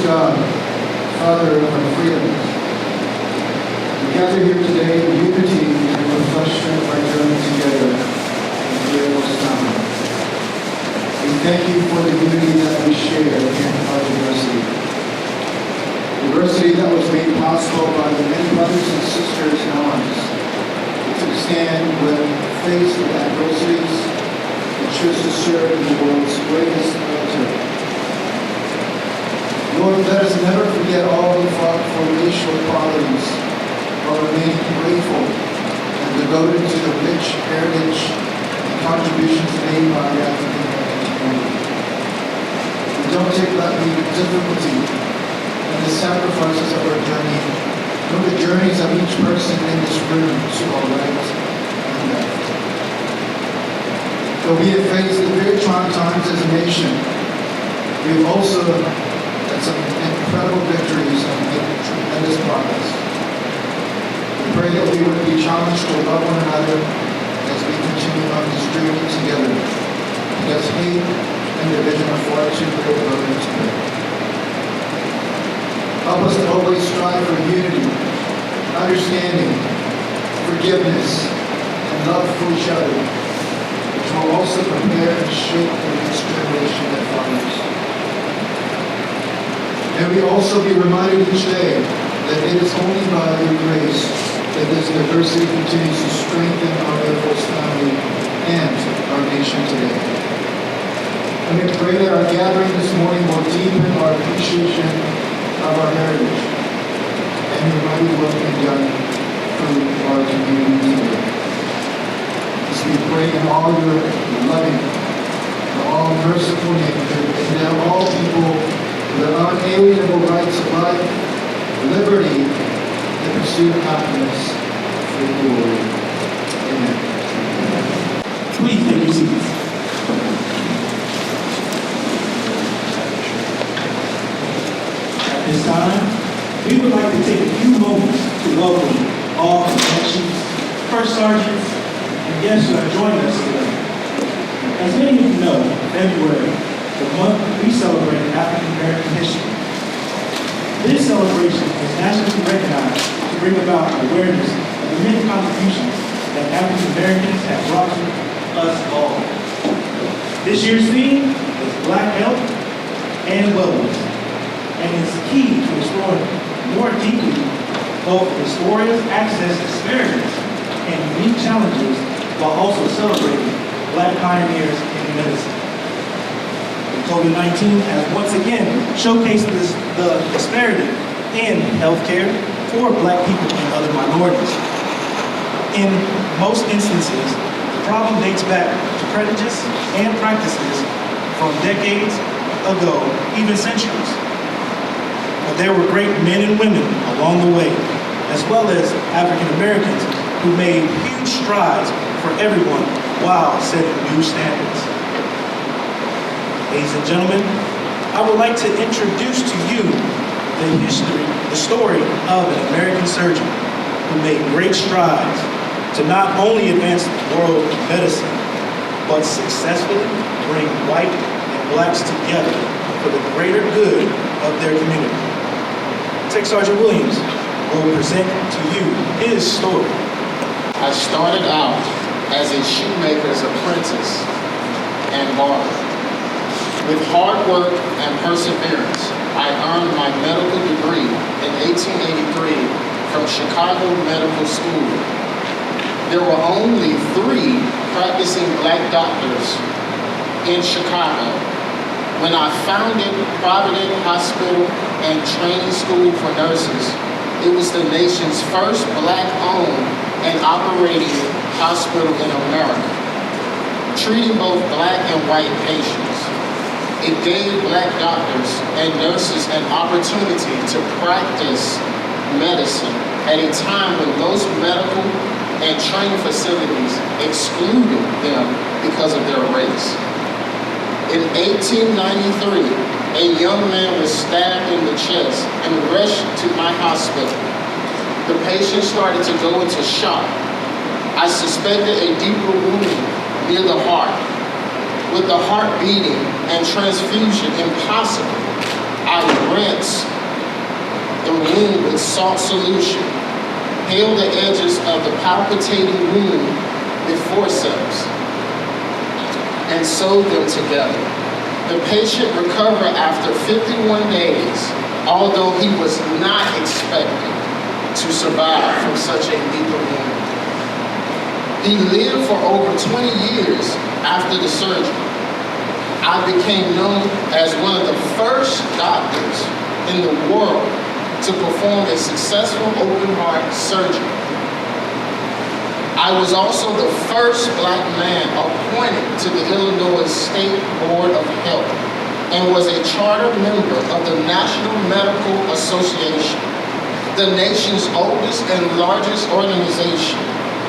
God, Father of our freedoms. We gather here today in unity and reflection of our journey together in fearless family. We thank you for the unity that we share in our diversity. Diversity that was made possible by the many brothers and sisters in arms to stand when faced with adversities and choose to serve in the world's greatest military. Lord, let us never forget all who fought for racial equalities while remaining grateful and devoted to the rich heritage and contributions made by the African American community. We don't take lightly the difficulty and the sacrifices of our journey, nor the journeys of each person in this room to our right and left. Though we have faced very trying times as a nation, we have also had some incredible victories and made tremendous progress. We pray that we would be challenged to love one another as we continue on this journey together, because hate and division are far too great burdens to bear. Help us to always strive for unity, understanding, forgiveness, and love for each other, which will also prepare and shape the next generation that follows. May we also be reminded each day that it is only by your grace that this diversity continues to strengthen our Air Force family and our nation today. And we pray that our gathering this morning will deepen our appreciation of our heritage and your mighty work being done through our community today. As we pray in all your loving and all merciful name, and that all people the unalienable rights of life, liberty, and the pursuit of happiness for the glory. Amen. Please take your seats. At this time, we would like to take a few moments to welcome all cadet chiefs, first sergeants, and guests who have joined us today. As many of you know, February, the month we celebrate African American history. This celebration is nationally recognized to bring about awareness of the many contributions that African Americans have brought to us all. This year's theme is Black Health and Wellness, and is key to exploring more deeply both Historia's access disparities and unique challenges, while also celebrating Black pioneers in medicine. COVID-19 has once again showcased the disparity in healthcare for Black people and other minorities. In most instances, the problem dates back to prejudice and practices from decades ago, even centuries. But there were great men and women along the way, as well as African Americans who made huge strides for everyone while setting new standards. Ladies and gentlemen, I would like to introduce to you the story of an American surgeon who made great strides to not only advance the world of medicine, but successfully bring white and Blacks together for the greater good of their community. Tech Sergeant Williams will present to you his story. I started out as a shoemaker's apprentice and barber. With hard work and perseverance, I earned my medical degree in 1883 from Chicago Medical School. There were only 3 practicing Black doctors in Chicago when I founded Provident Hospital and Training School for Nurses. It was the nation's first Black-owned and operating hospital in America, treating both Black and white patients. It gave Black doctors and nurses an opportunity to practice medicine at a time when most medical and training facilities excluded them because of their race. In 1893, a young man was stabbed in the chest and rushed to my hospital. The patient started to go into shock. I suspected a deeper wound near the heart. With the heart beating and transfusion impossible, I rinse the wound with salt solution, heal the edges of the palpitating wound with forceps, and sew them together. The patient recovered after 51 days, although he was not expected to survive from such a lethal wound. He lived for over 20 years after the surgery. I became known as one of the first doctors in the world to perform a successful open heart surgery. I was also the first Black man appointed to the Illinois State Board of Health and was a charter member of the National Medical Association, the nation's oldest and largest organization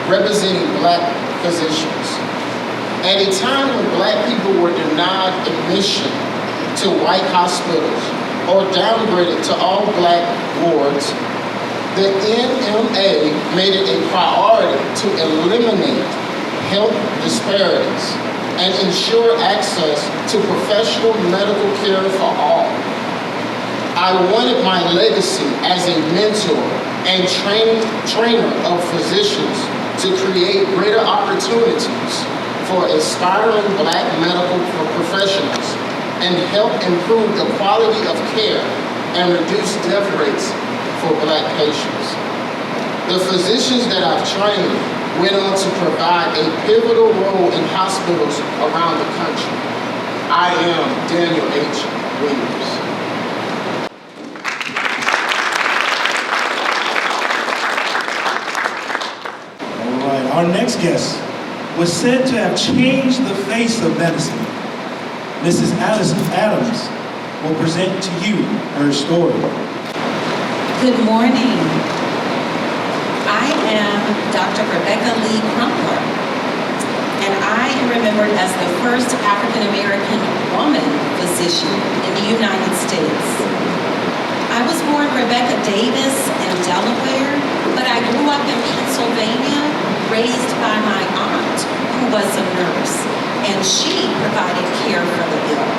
representing Black physicians. At a time when Black people were denied admission to white hospitals or downgraded to all Black wards, the NMA made it a priority to eliminate health disparities and ensure access to professional medical care for all. I wanted my legacy as a mentor and trainer of physicians to create greater opportunities for aspiring Black medical professionals and help improve the quality of care and reduce death rates for Black patients. The physicians that I've trained went on to provide a pivotal role in hospitals around the country. I am Daniel H. Williams. All right, our next guest was said to have changed the face of medicine. Mrs. Adams will present to you her story. Good morning. I am Dr. Rebecca Lee Crumpler, and I am remembered as the first African-American woman physician in the United States. I was born Rebecca Davis in Delaware, but I grew up in Pennsylvania, raised by my aunt, who was a nurse, and she provided care for the ill.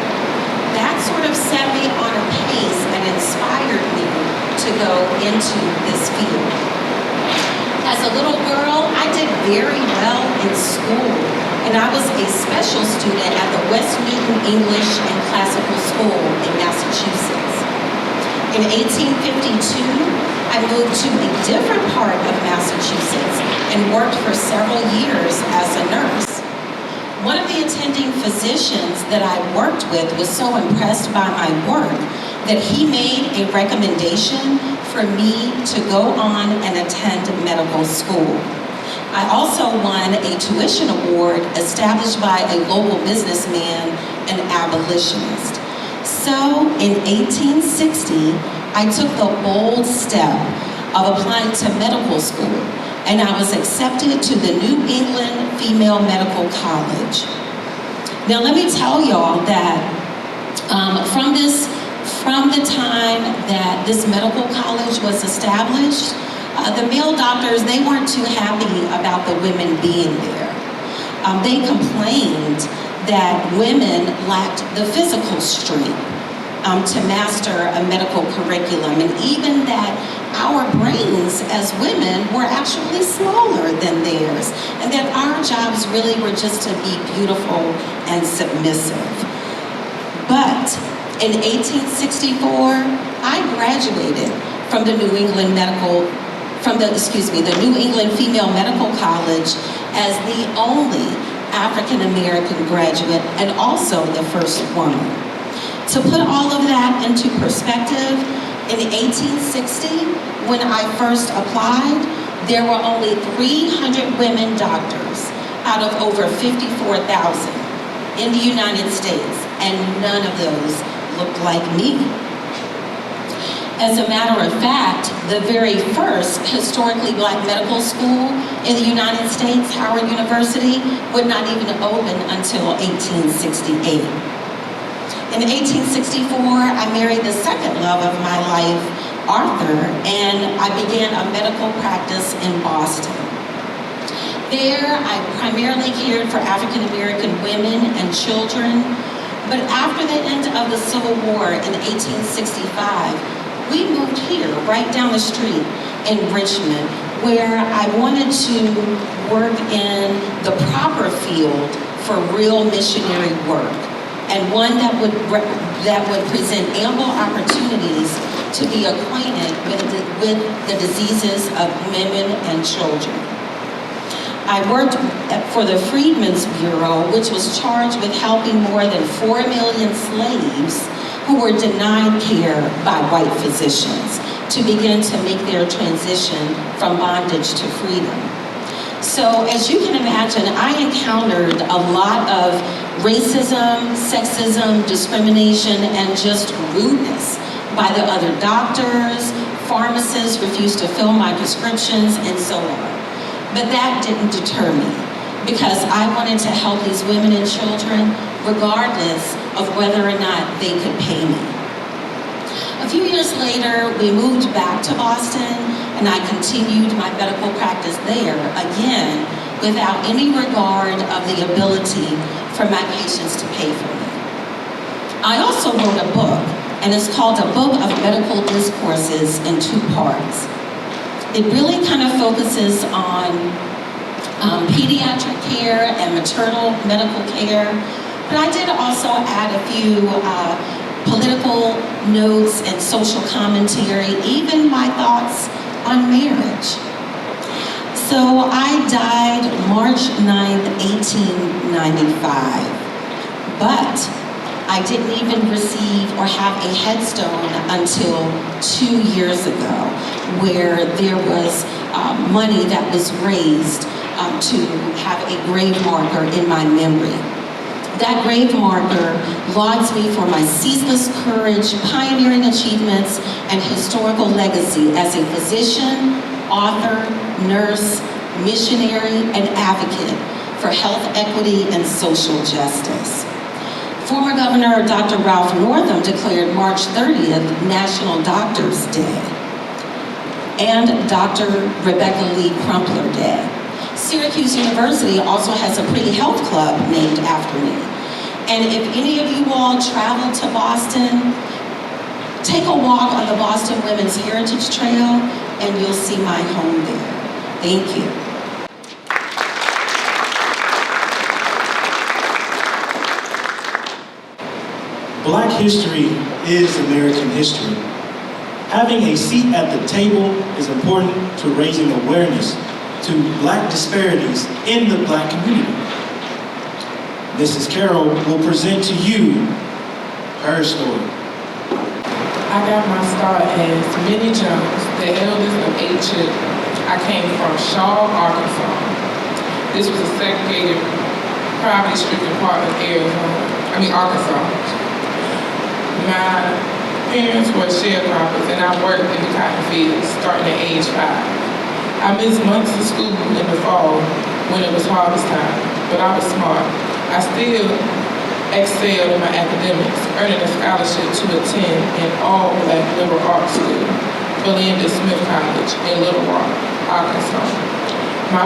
That sort of set me on a pace and inspired me to go into this field. As a little girl, I did very well in school, and I was a special student at the West Newton English and Classical School in Massachusetts. In 1852, I moved to a different part of Massachusetts and worked for several years as a nurse. One of the attending physicians that I worked with was so impressed by my work that he made a recommendation for me to go on and attend medical school. I also won a tuition award established by a local businessman and abolitionist. So in 1860, I took the bold step of applying to medical school, and I was accepted to the New England Female Medical College. Now let me tell y'all that from the time that this medical college was established, the male doctors, they weren't too happy about the women being there. They complained that women lacked the physical strength to master a medical curriculum, and even that our brains as women were actually smaller than theirs, and that our jobs really were just to be beautiful and submissive. But in 1864, I graduated from the New England Female Medical College as the only African American graduate and also the first woman. To put all of that into perspective, in 1860, when I first applied, there were only 300 women doctors out of over 54,000 in the United States, and none of those looked like me. As a matter of fact, the very first historically Black medical school in the United States, Howard University, would not even open until 1868. In 1864, I married the second love of my life, Arthur, and I began a medical practice in Boston. There, I primarily cared for African American women and children But after the end of the Civil War in 1865, we moved here, right down the street in Richmond, where I wanted to work in the proper field for real missionary work, and one that would present ample opportunities to be acquainted with the diseases of women and children. I worked for the Freedmen's Bureau, which was charged with helping more than 4 million slaves who were denied care by white physicians to begin to make their transition from bondage to freedom. So as you can imagine, I encountered a lot of racism, sexism, discrimination, and just rudeness by the other doctors. Pharmacists refused to fill my prescriptions, and so on. But that didn't deter me, because I wanted to help these women and children regardless of whether or not they could pay me. A few years later, we moved back to Boston, and I continued my medical practice there, again, without any regard of the ability for my patients to pay for me. I also wrote a book, and it's called A Book of Medical Discourses in 2 parts. It really kind of focuses on pediatric care and maternal medical care, but I did also add a few political notes and social commentary, even my thoughts on marriage. So I died March 9th, 1895, but I didn't even receive or have a headstone until 2 years ago, where there was money that was raised to have a grave marker in my memory. That grave marker lauds me for my ceaseless courage, pioneering achievements, and historical legacy as a physician, author, nurse, missionary, and advocate for health equity and social justice. Former Governor Dr. Ralph Northam declared March 30th National Doctors Day and Dr. Rebecca Lee Crumpler Day. Syracuse University also has a pretty health club named after me. And if any of you all travel to Boston, take a walk on the Boston Women's Heritage Trail and you'll see my home there. Thank you. Black history is American history. Having a seat at the table is important to raising awareness to Black disparities in the Black community. Mrs. Carroll will present to you her story. I got my start as Minnie Jones, the eldest of 8 children. I came from Shaw, Arkansas. This was a segregated, poverty-stricken part of Arkansas. My parents were sharecroppers, and I worked in the cotton fields starting at age 5. I missed months of school in the fall when it was harvest time, but I was smart. I still excelled in my academics, earning a scholarship to attend an all-Black liberal arts school, Belinda Smith College in Little Rock, Arkansas. My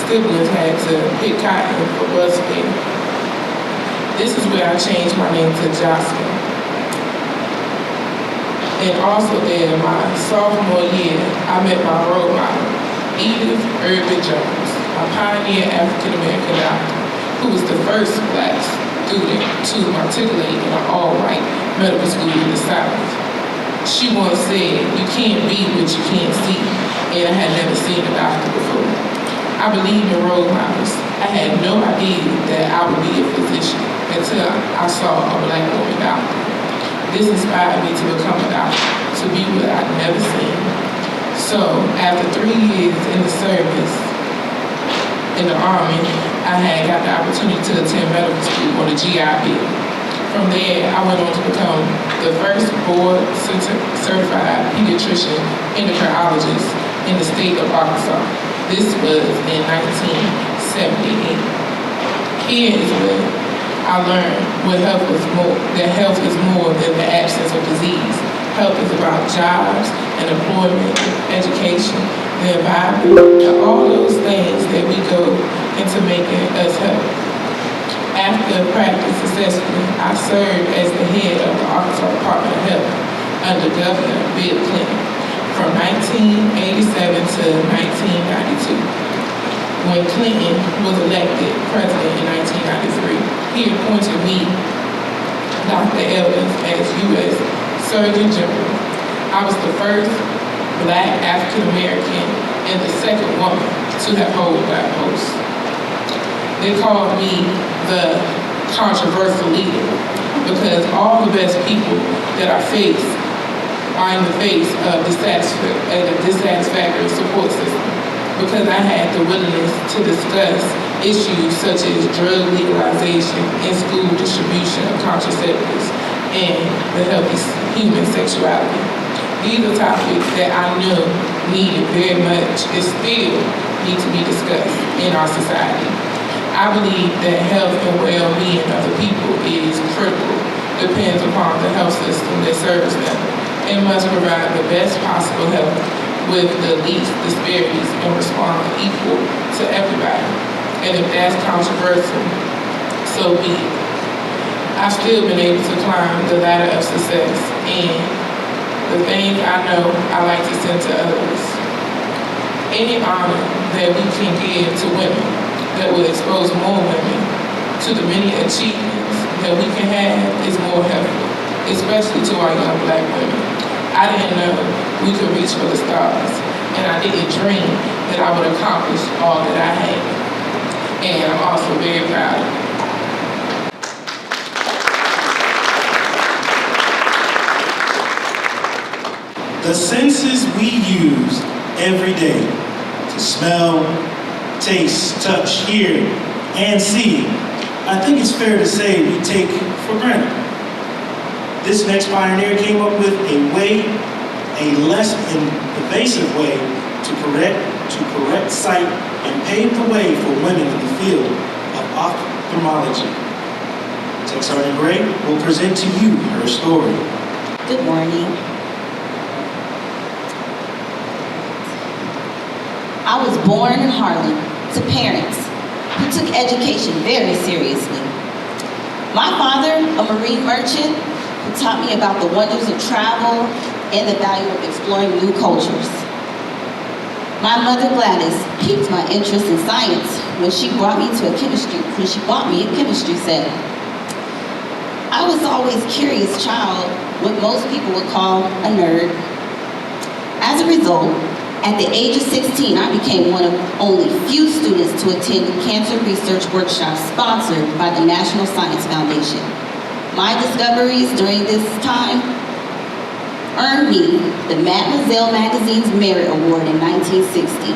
siblings had to pick cotton for busking. This is where I changed my name to Jocelyn. And also there, my sophomore year, I met my role model, Edith Irvin Jones, a pioneer African-American doctor, who was the first Black student to matriculate in an all-white medical school in the South. She once said, "You can't be what you can't see," and I had never seen a doctor before. I believe in role models. I had no idea that I would be a physician until I saw a Black woman doctor. This inspired me to become a doctor, to be what I'd never seen. So after 3 years in the service, in the Army, I had got the opportunity to attend medical school on the GI Bill. From there, I went on to become the first board certified pediatrician endocrinologist in the state of Arkansas. This was in 1978. Here is where I learned that health is more than the absence of disease. Health is about jobs and employment, education, the environment, and all those things that we go into making us healthy. After practice successfully, I served as the head of the Arkansas Department of Health under Governor Bill Clinton from 1987 to 1992. When Clinton was elected president in 1993, he appointed me, Dr. Evans, as U.S. Surgeon General. I was the first Black African American and the second woman to have held that post. They called me the controversial leader because all the best people that I face are in the face of a dissatisfactory support system, because I had the willingness to discuss issues such as drug legalization and school distribution of contraceptives and the healthy human sexuality. These are topics that I know needed very much and still need to be discussed in our society. I believe that health and well-being of the people is critical, depends upon the health system that serves them, and must provide the best possible health with the least disparities and respond equal to everybody. And if that's controversial, so be it. I've still been able to climb the ladder of success, and the thing I know I like to send to others. Any honor that we can give to women that will expose more women to the many achievements that we can have is more helpful, especially to our young Black women. I didn't know we could reach for the stars, and I didn't dream that I would accomplish all that I had. And I'm also very proud of it. The senses we use every day to smell, taste, touch, hear, and see, I think it's fair to say we take for granted. This next pioneer came up with a less invasive way to correct sight and pave the way for women in the field of ophthalmology. Tech Sergeant Gray will present to you her story. Good morning. I was born in Harlem to parents who took education very seriously. My father, a marine merchant, who taught me about the wonders of travel and the value of exploring new cultures. My mother, Gladys, piqued my interest in science when she bought me a chemistry set. I was always a curious child, what most people would call a nerd. As a result, at the age of 16, I became one of only few students to attend cancer research workshops sponsored by the National Science Foundation. My discoveries during this time earned me the Mademoiselle magazine's Merit Award in 1960.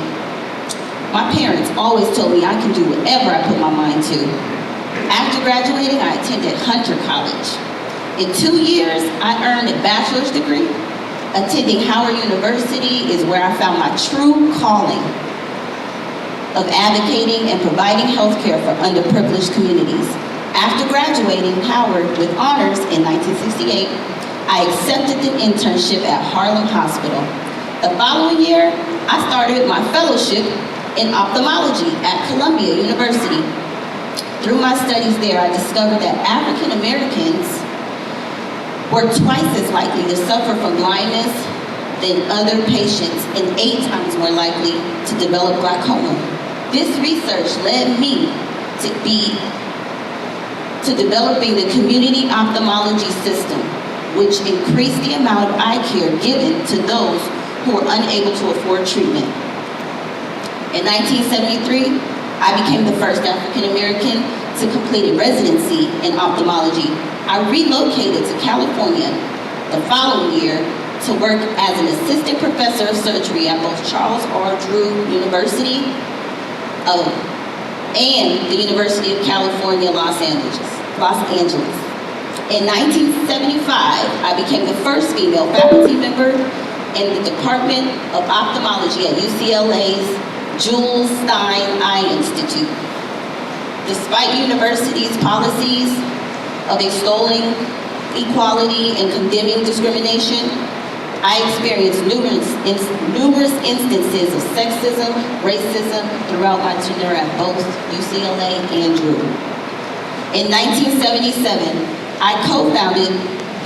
My parents always told me I can do whatever I put my mind to. After graduating, I attended Hunter College. In 2 years, I earned a bachelor's degree. Attending Howard University is where I found my true calling of advocating and providing health care for underprivileged communities. After graduating Howard with honors in 1968, I accepted an internship at Harlem Hospital. The following year, I started my fellowship in ophthalmology at Columbia University. Through my studies there, I discovered that African Americans were twice as likely to suffer from blindness than other patients and 8 times more likely to develop glaucoma. This research led me to developing the community ophthalmology system, which increased the amount of eye care given to those who were unable to afford treatment. In 1973, I became the first African American to complete a residency in ophthalmology. I relocated to California the following year to work as an assistant professor of surgery at both Charles R. Drew University and the University of California, Los Angeles. In 1975, I became the first female faculty member in the Department of Ophthalmology at UCLA's Jules Stein Eye Institute. Despite the university's policies of extolling equality and condemning discrimination, I experienced numerous instances of sexism, racism throughout my tenure at both UCLA and Drew. In 1977, I co-founded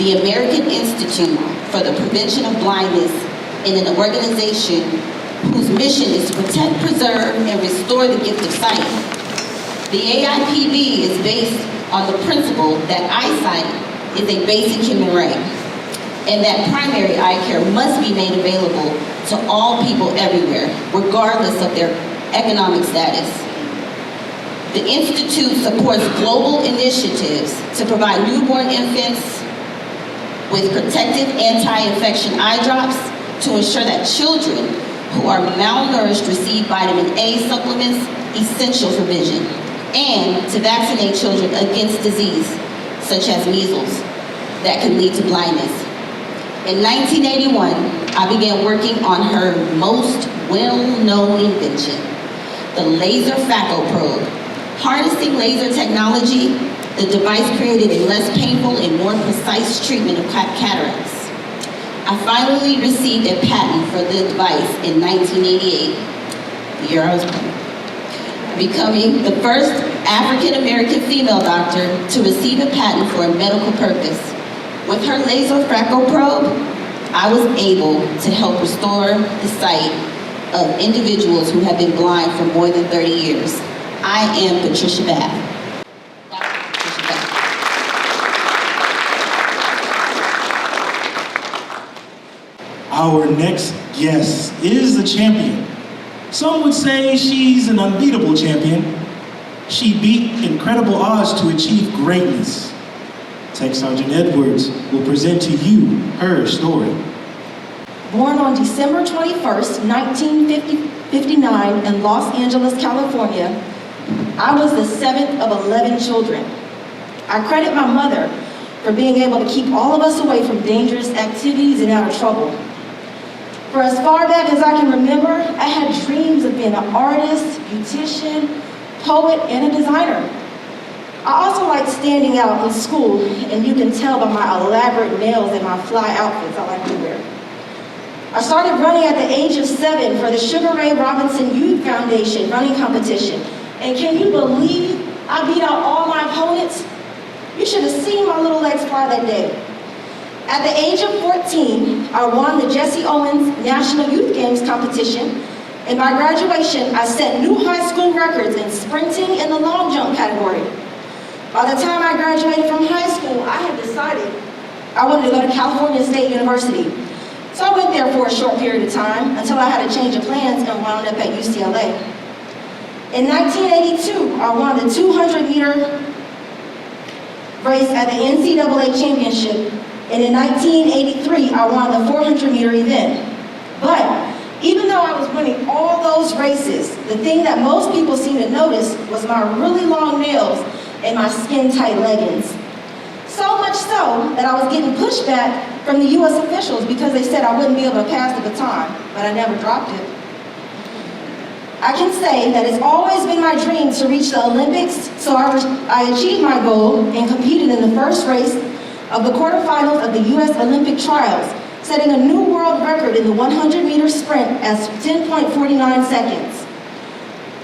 the American Institute for the Prevention of Blindness in an organization whose mission is to protect, preserve, and restore the gift of sight. The AIPB is based on the principle that eyesight is a basic human right, and that primary eye care must be made available to all people everywhere, regardless of their economic status. The Institute supports global initiatives to provide newborn infants with protective anti-infection eye drops to ensure that children who are malnourished receive vitamin A supplements essential for vision, and to vaccinate children against disease such as measles that can lead to blindness. In 1981, I began working on her most well-known invention, the laser phaco probe. Harnessing laser technology, the device created a less painful and more precise treatment of cataracts. I finally received a patent for the device in 1988, the year I was born, becoming the first African-American female doctor to receive a patent for a medical purpose. With her laser phaco probe, I was able to help restore the sight of individuals who have been blind for more than 30 years. I am Patricia Bath. Our next guest is the champion. Some would say she's an unbeatable champion. She beat incredible odds to achieve greatness. Tech Sergeant Edwards will present to you her story. Born on December 21st, 1959 in Los Angeles, California, I was the 7th of 11 children. I credit my mother for being able to keep all of us away from dangerous activities and out of trouble. For as far back as I can remember, I had dreams of being an artist, beautician, poet, and a designer. I also liked standing out in school, and you can tell by my elaborate nails and my fly outfits I like to wear. I started running at the age of 7 for the Sugar Ray Robinson Youth Foundation running competition. And can you believe I beat out all my opponents? You should have seen my little legs fly that day. At the age of 14, I won the Jesse Owens National Youth Games competition. And by graduation, I set new high school records in sprinting and the long jump category. By the time I graduated from high school, I had decided I wanted to go to California State University. So I went there for a short period of time until I had a change of plans and wound up at UCLA. In 1982, I won the 200-meter race at the NCAA Championship, and in 1983, I won the 400-meter event. But even though I was winning all those races, the thing that most people seemed to notice was my really long nails and my skin-tight leggings. So much so that I was getting pushback from the U.S. officials because they said I wouldn't be able to pass the baton, but I never dropped it. I can say that it's always been my dream to reach the Olympics, so I achieved my goal and competed in the first race of the quarterfinals of the U.S. Olympic trials, setting a new world record in the 100-meter sprint at 10.49 seconds.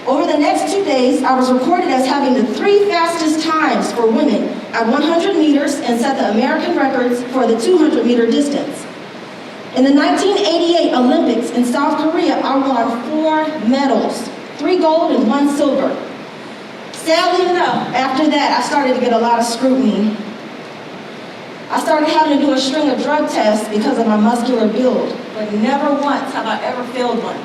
Over the next 2 days, I was recorded as having the 3 fastest times for women at 100 meters and set the American records for the 200-meter distance. In the 1988 Olympics in South Korea, I won 4 medals, 3 gold and 1 silver. Sadly enough, after that, I started to get a lot of scrutiny. I started having to do a string of drug tests because of my muscular build, but never once have I ever failed one.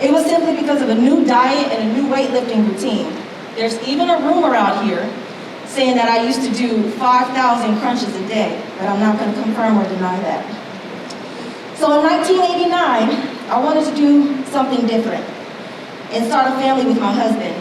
It was simply because of a new diet and a new weightlifting routine. There's even a rumor out here saying that I used to do 5,000 crunches a day, but I'm not going to confirm or deny that. So in 1989, I wanted to do something different and start a family with my husband.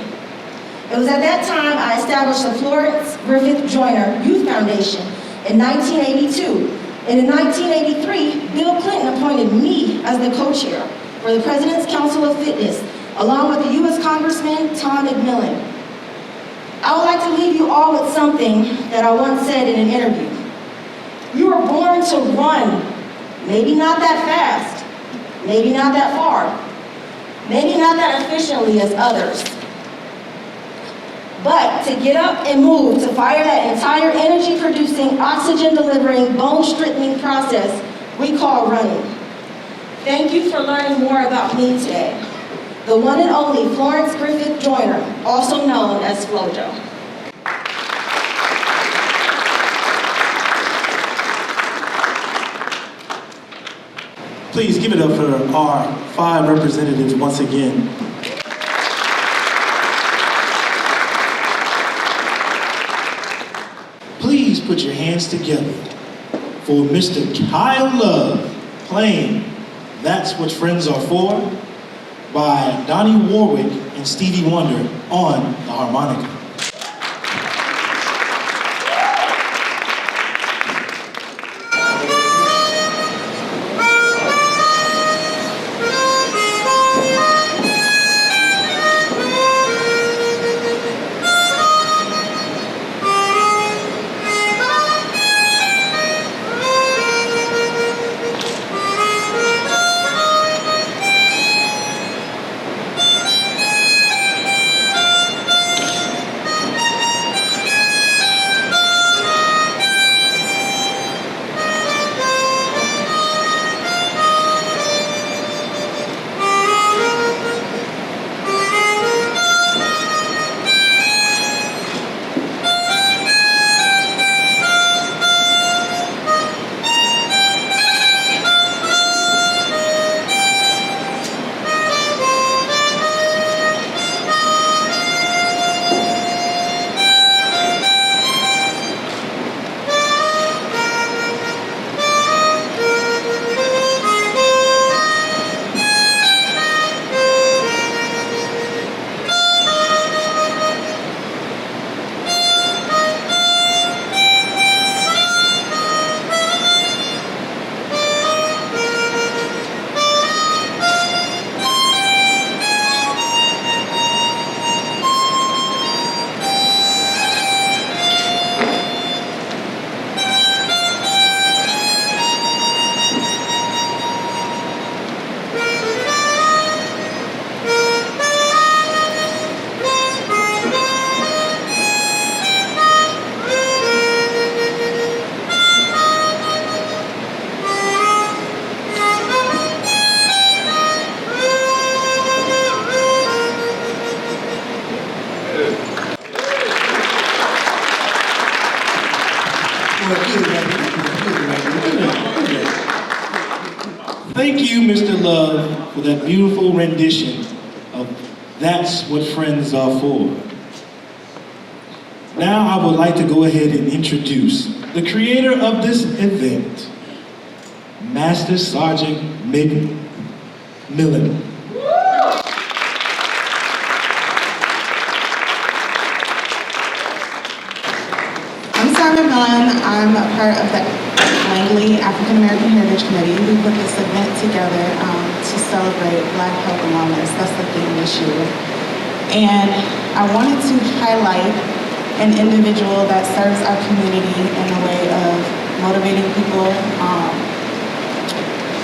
It was at that time I established the Florence Griffith Joyner Youth Foundation in 1982. And in 1983, Bill Clinton appointed me as the co-chair for the President's Council of Fitness, along with the U.S. Congressman Tom McMillan. I would like to leave you all with something that I once said in an interview. You were born to run, maybe not that fast, maybe not that far, maybe not that efficiently as others. But to get up and move, to fire that entire energy-producing, oxygen-delivering, bone-strengthening process we call running. Thank you for learning more about me today. The one and only Florence Griffith Joyner, also known as FloJo. Please give it up for our 5 representatives once again. Please put your hands together for Mr. Kyle Love playing That's What Friends Are For by Donnie Warwick and Stevie Wonder on the harmonica. Thank you, Mr. Love, for that beautiful rendition of That's What Friends Are For. Now I would like to go ahead and introduce the creator of this event, Master Sergeant Mick Millen. I'm Sergeant Millen. I'm a part of the Langley African American Heritage Committee. We put this event together to celebrate Black health and wellness. That's the theme this year. And I wanted to highlight an individual that serves our community in a way of motivating people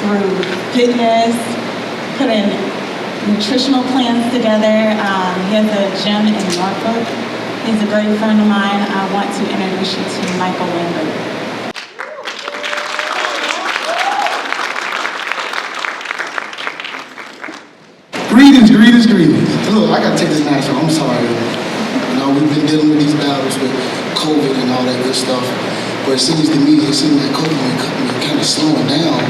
through fitness, putting nutritional plans together. He has a gym in Norfolk. He's a great friend of mine. I want to introduce you to Michael Lambert. Greetings, greetings, greetings. Look, I gotta take this mask off. I'm sorry. You know, we've been dealing with these battles with COVID and all that good stuff. But it seems to me, like COVID been kind of slowing down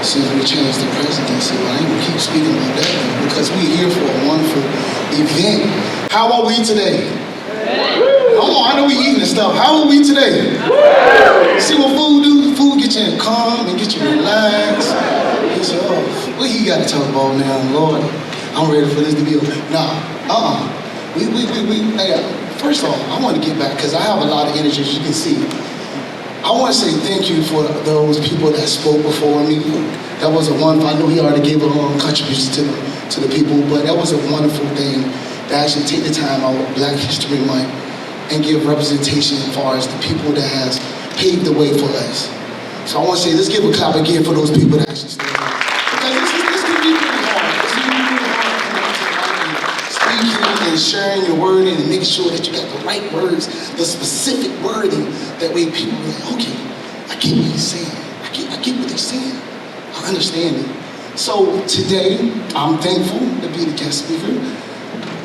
since we changed the presidency. But I ain't gonna keep speaking about that because we're here for a wonderful event. How are we today? Come on, I know we eating and stuff. How are we today? See what food do? Food get you calm and get you relaxed. He said, oh, what he got to talk about now, Lord? I'm ready for this to be over. Hey, first off, I want to get back because I have a lot of energy, as you can see. I want to say thank you for those people that spoke before me. That was a wonderful, I know he already gave a contribution to the people, but that was a wonderful thing to actually take the time out of Black History Month and give representation as far as the people that has paved the way for us. So I want to say, let's give a clap again for those people that actually stood up. Because this can be really hard. It's really hard to speak here and and sharing your wording and making sure that you got the right words, the specific wording, that way people are like, okay, I get what he's saying. I get what he's saying. I understand it. So today, I'm thankful to be the guest speaker.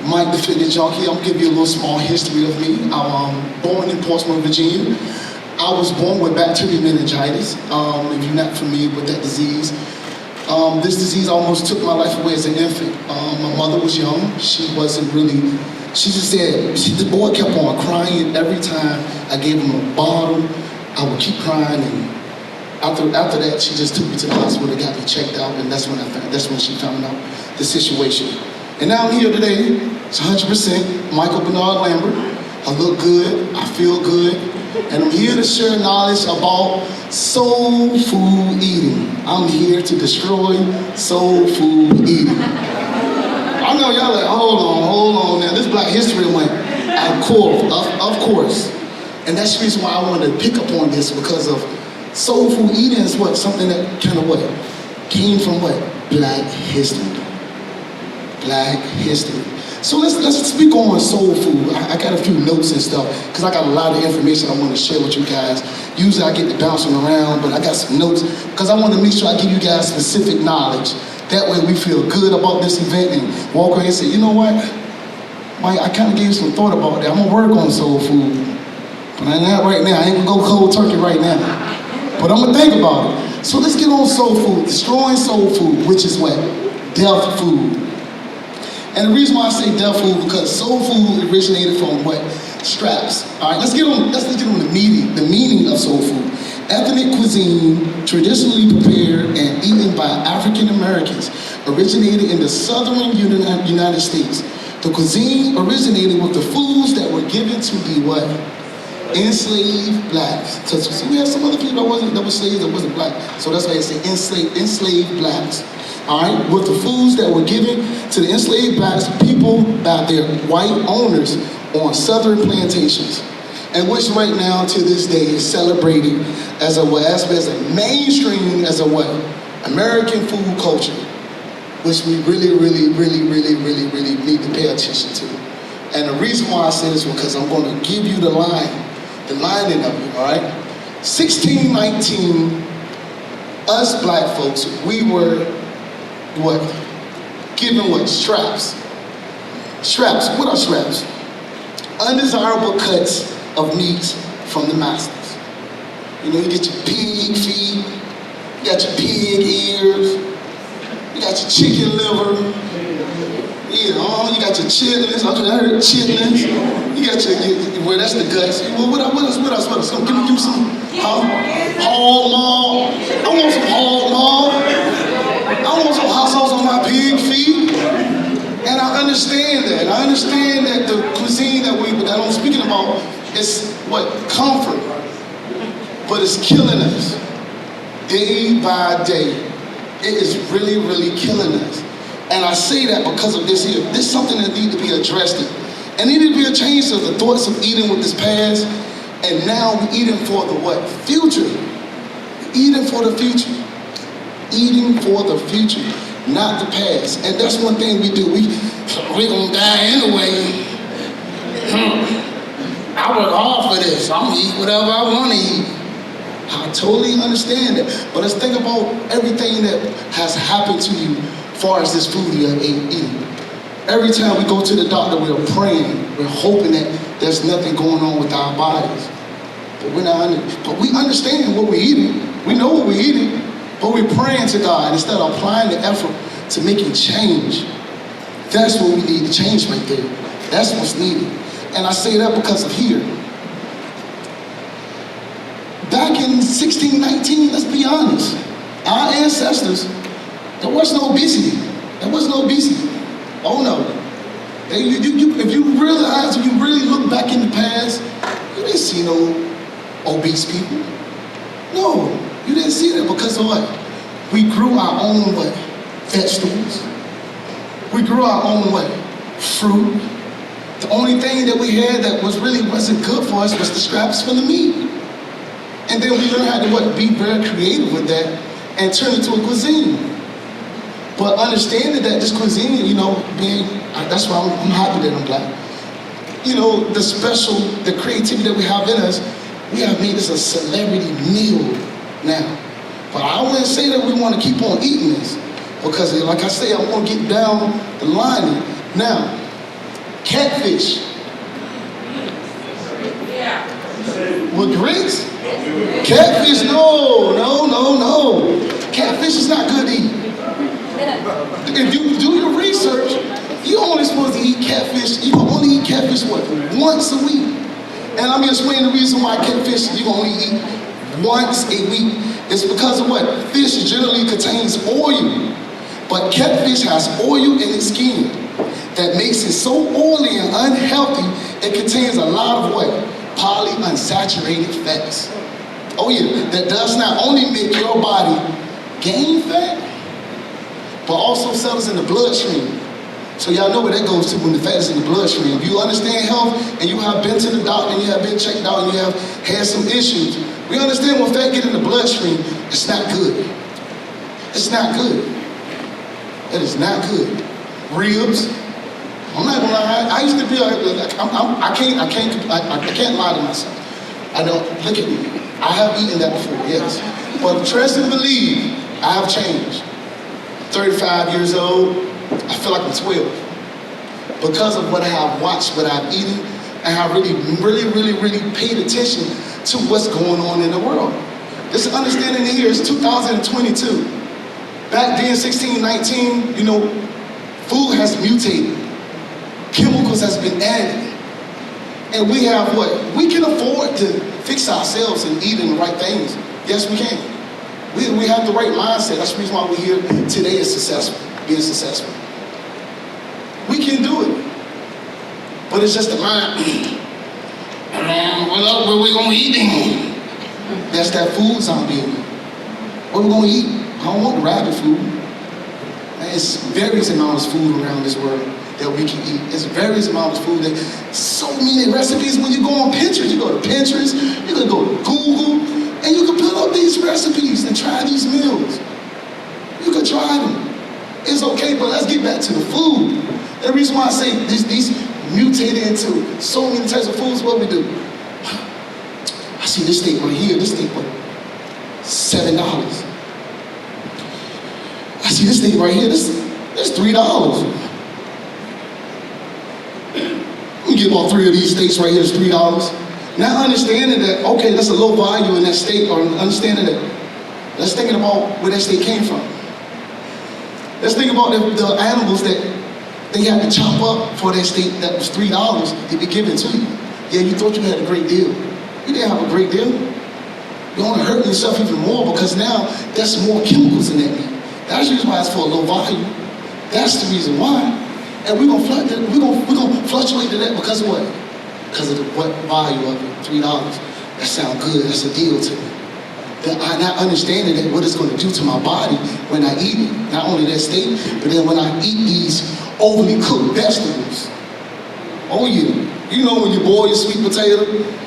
Mike the Fitness Junkie. I'm gonna give you a little small history of me. I'm born in Portsmouth, Virginia. I was born with bacterial meningitis. If you're not familiar with that disease, this disease almost took my life away as an infant. My mother was young. She wasn't really, she just said, the boy kept on crying every time I gave him a bottle. I would keep crying, and after that, she just took me to the hospital, got me checked out, and that's when she found out the situation. And now I'm here today. It's 100% Michael Bernard Lambert. I look good, I feel good, and I'm here to share knowledge about soul food eating. I'm here to destroy soul food eating. I know y'all like, hold on now. This Black History Month, of course. And that's the reason why I wanted to pick up on this, because of soul food eating is what? Something that kind of what? Came from what? Black history. Black history. So let's speak on soul food. I got a few notes and stuff, because I got a lot of information I want to share with you guys. Usually I get to bouncing around, but I got some notes, because I want to make sure I give you guys specific knowledge. That way we feel good about this event and walk away and say, you know what? Mike, I kind of gave you some thought about that. I'm going to work on soul food. But I'm not right now. I ain't going to go cold turkey right now. But I'm going to think about it. So let's get on soul food. Destroying soul food, which is what? Death food. And the reason why I say death food, because soul food originated from what? Straps. All right, let's get on the meaning of soul food. Ethnic cuisine, traditionally prepared and eaten by African Americans, originated in the southern United States. The cuisine originated with the foods that were given to the what? Enslaved blacks. So we have some other people that were slaves that wasn't black. So that's why they say enslaved blacks. All right, with the foods that were given to the enslaved blacks people by their white owners on southern plantations, and which right now to this day is celebrated as a mainstream as a what? American food culture, which we really need to pay attention to. And the reason why I say this is because I'm going to give you the lining of it, all right? 1619, us black folks, we were what? Given what? Straps. Straps. What are straps? Undesirable cuts of meat from the masters. You know, you get your pig feet, you got your pig ears, you got your chicken liver, you got your chitlins. I heard chitlins. You got your well, that's the guts. Well, what else? Give me some hog maw. I want some hog maw. I want some hot sauce on my pig feet. And I understand that. I understand that the cuisine that I'm speaking about is what? Comfort. But it's killing us. Day by day. It is really killing us. And I say that because of this here. This is something that needs to be addressed. And it needs to be a change to the thoughts of eating with this past. And now we're eating for the what? Future. Eating for the future. Eating for the future, not the past. And that's one thing we do. We're gonna die anyway. I work hard for this. I'm gonna eat whatever I wanna eat. I totally understand that. But let's think about everything that has happened to you as far as this food you have eaten. Every time we go to the doctor, we're praying. We're hoping that there's nothing going on with our bodies. But we understand what we're eating. We know what we're eating. But we're praying to God instead of applying the effort to making change. That's what we need to change right there. That's what's needed. And I say that because of here. Back in 1619, let's be honest, our ancestors, there was no obesity. Oh no. If you realize, if you really look back in the past, you didn't see no obese people. No. You didn't see that because of what? We grew our own what? Vegetables. We grew our own what? Fruit. The only thing that we had that wasn't good for us was the scraps from the meat. And then we learned how to what? Be very creative with that and turn it to a cuisine. But understanding that this cuisine, you know, that's why I'm happy that I'm black. You know, the creativity that we have in us, we have made this a celebrity meal now. But I wouldn't say that we want to keep on eating this, because like I say, I want to get down the line. Now, catfish. With grits? Catfish, no. Catfish is not good to eat. If you do your research, you're only supposed to eat catfish. You can only eat catfish, what, once a week? And I'm going to explain the reason why catfish you can only eat once a week. It's because of what? Fish generally contains oil. But catfish has oil in its skin that makes it so oily and unhealthy, it contains a lot of what? Polyunsaturated fats. Oh yeah, that does not only make your body gain fat, but also settles in the bloodstream. So y'all know where that goes to when the fat is in the bloodstream. If you understand health and you have been to the doctor and you have been checked out and you have had some issues, we understand when fat get in the bloodstream, it's not good. It's not good. It is not good. Ribs. I'm not gonna lie. I used to be I can't lie to myself. I don't. Look at me. I have eaten that before, yes. But trust and believe, I have changed. 35 years old, I feel like I'm 12. Because of what I have watched, what I've eaten, and I really paid attention to what's going on in the world. This understanding here is 2022. Back then, 1619, you know, food has mutated. Chemicals has been added. And we have what? We can afford to fix ourselves and eating the right things. Yes, we can. We have the right mindset. That's the reason why we're here today is being successful. We can do it. But it's just the mind. What we gonna eat? That's that food zombie. What we gonna eat? I don't want the rabbit food. It's various amounts of food around this world that we can eat. It's various amounts of food. So many recipes. When you go on Pinterest, you go to Pinterest, you can go to Google, and you can pull up these recipes and try these meals. You can try them. It's okay, but let's get back to the food. The reason why I say these mutated into so many types of foods, what we do. I see this steak right here. This steak, what? $7. I see this steak right here. This $3. You get about 3 of these steaks right here, it's $3. Now understanding that, okay, that's a low value in that steak, or understanding that, let's think about where that steak came from. Let's think about the animals that they had to chop up for that steak that was $3 to be given to you. Yeah, you thought you had a great deal. You didn't have a great deal. You're only hurting yourself even more because now there's more chemicals in that meat. That's the reason why it's for a low value. That's the reason why. And we're gonna fluctuate to that because of what? Because of what value of it, $3. That sounds good, that's a deal to me. I'm not understanding that what it's gonna do to my body when I eat it. Not only that steak, but then when I eat these overly cooked vegetables. Oh yeah, you know when you boil your sweet potato,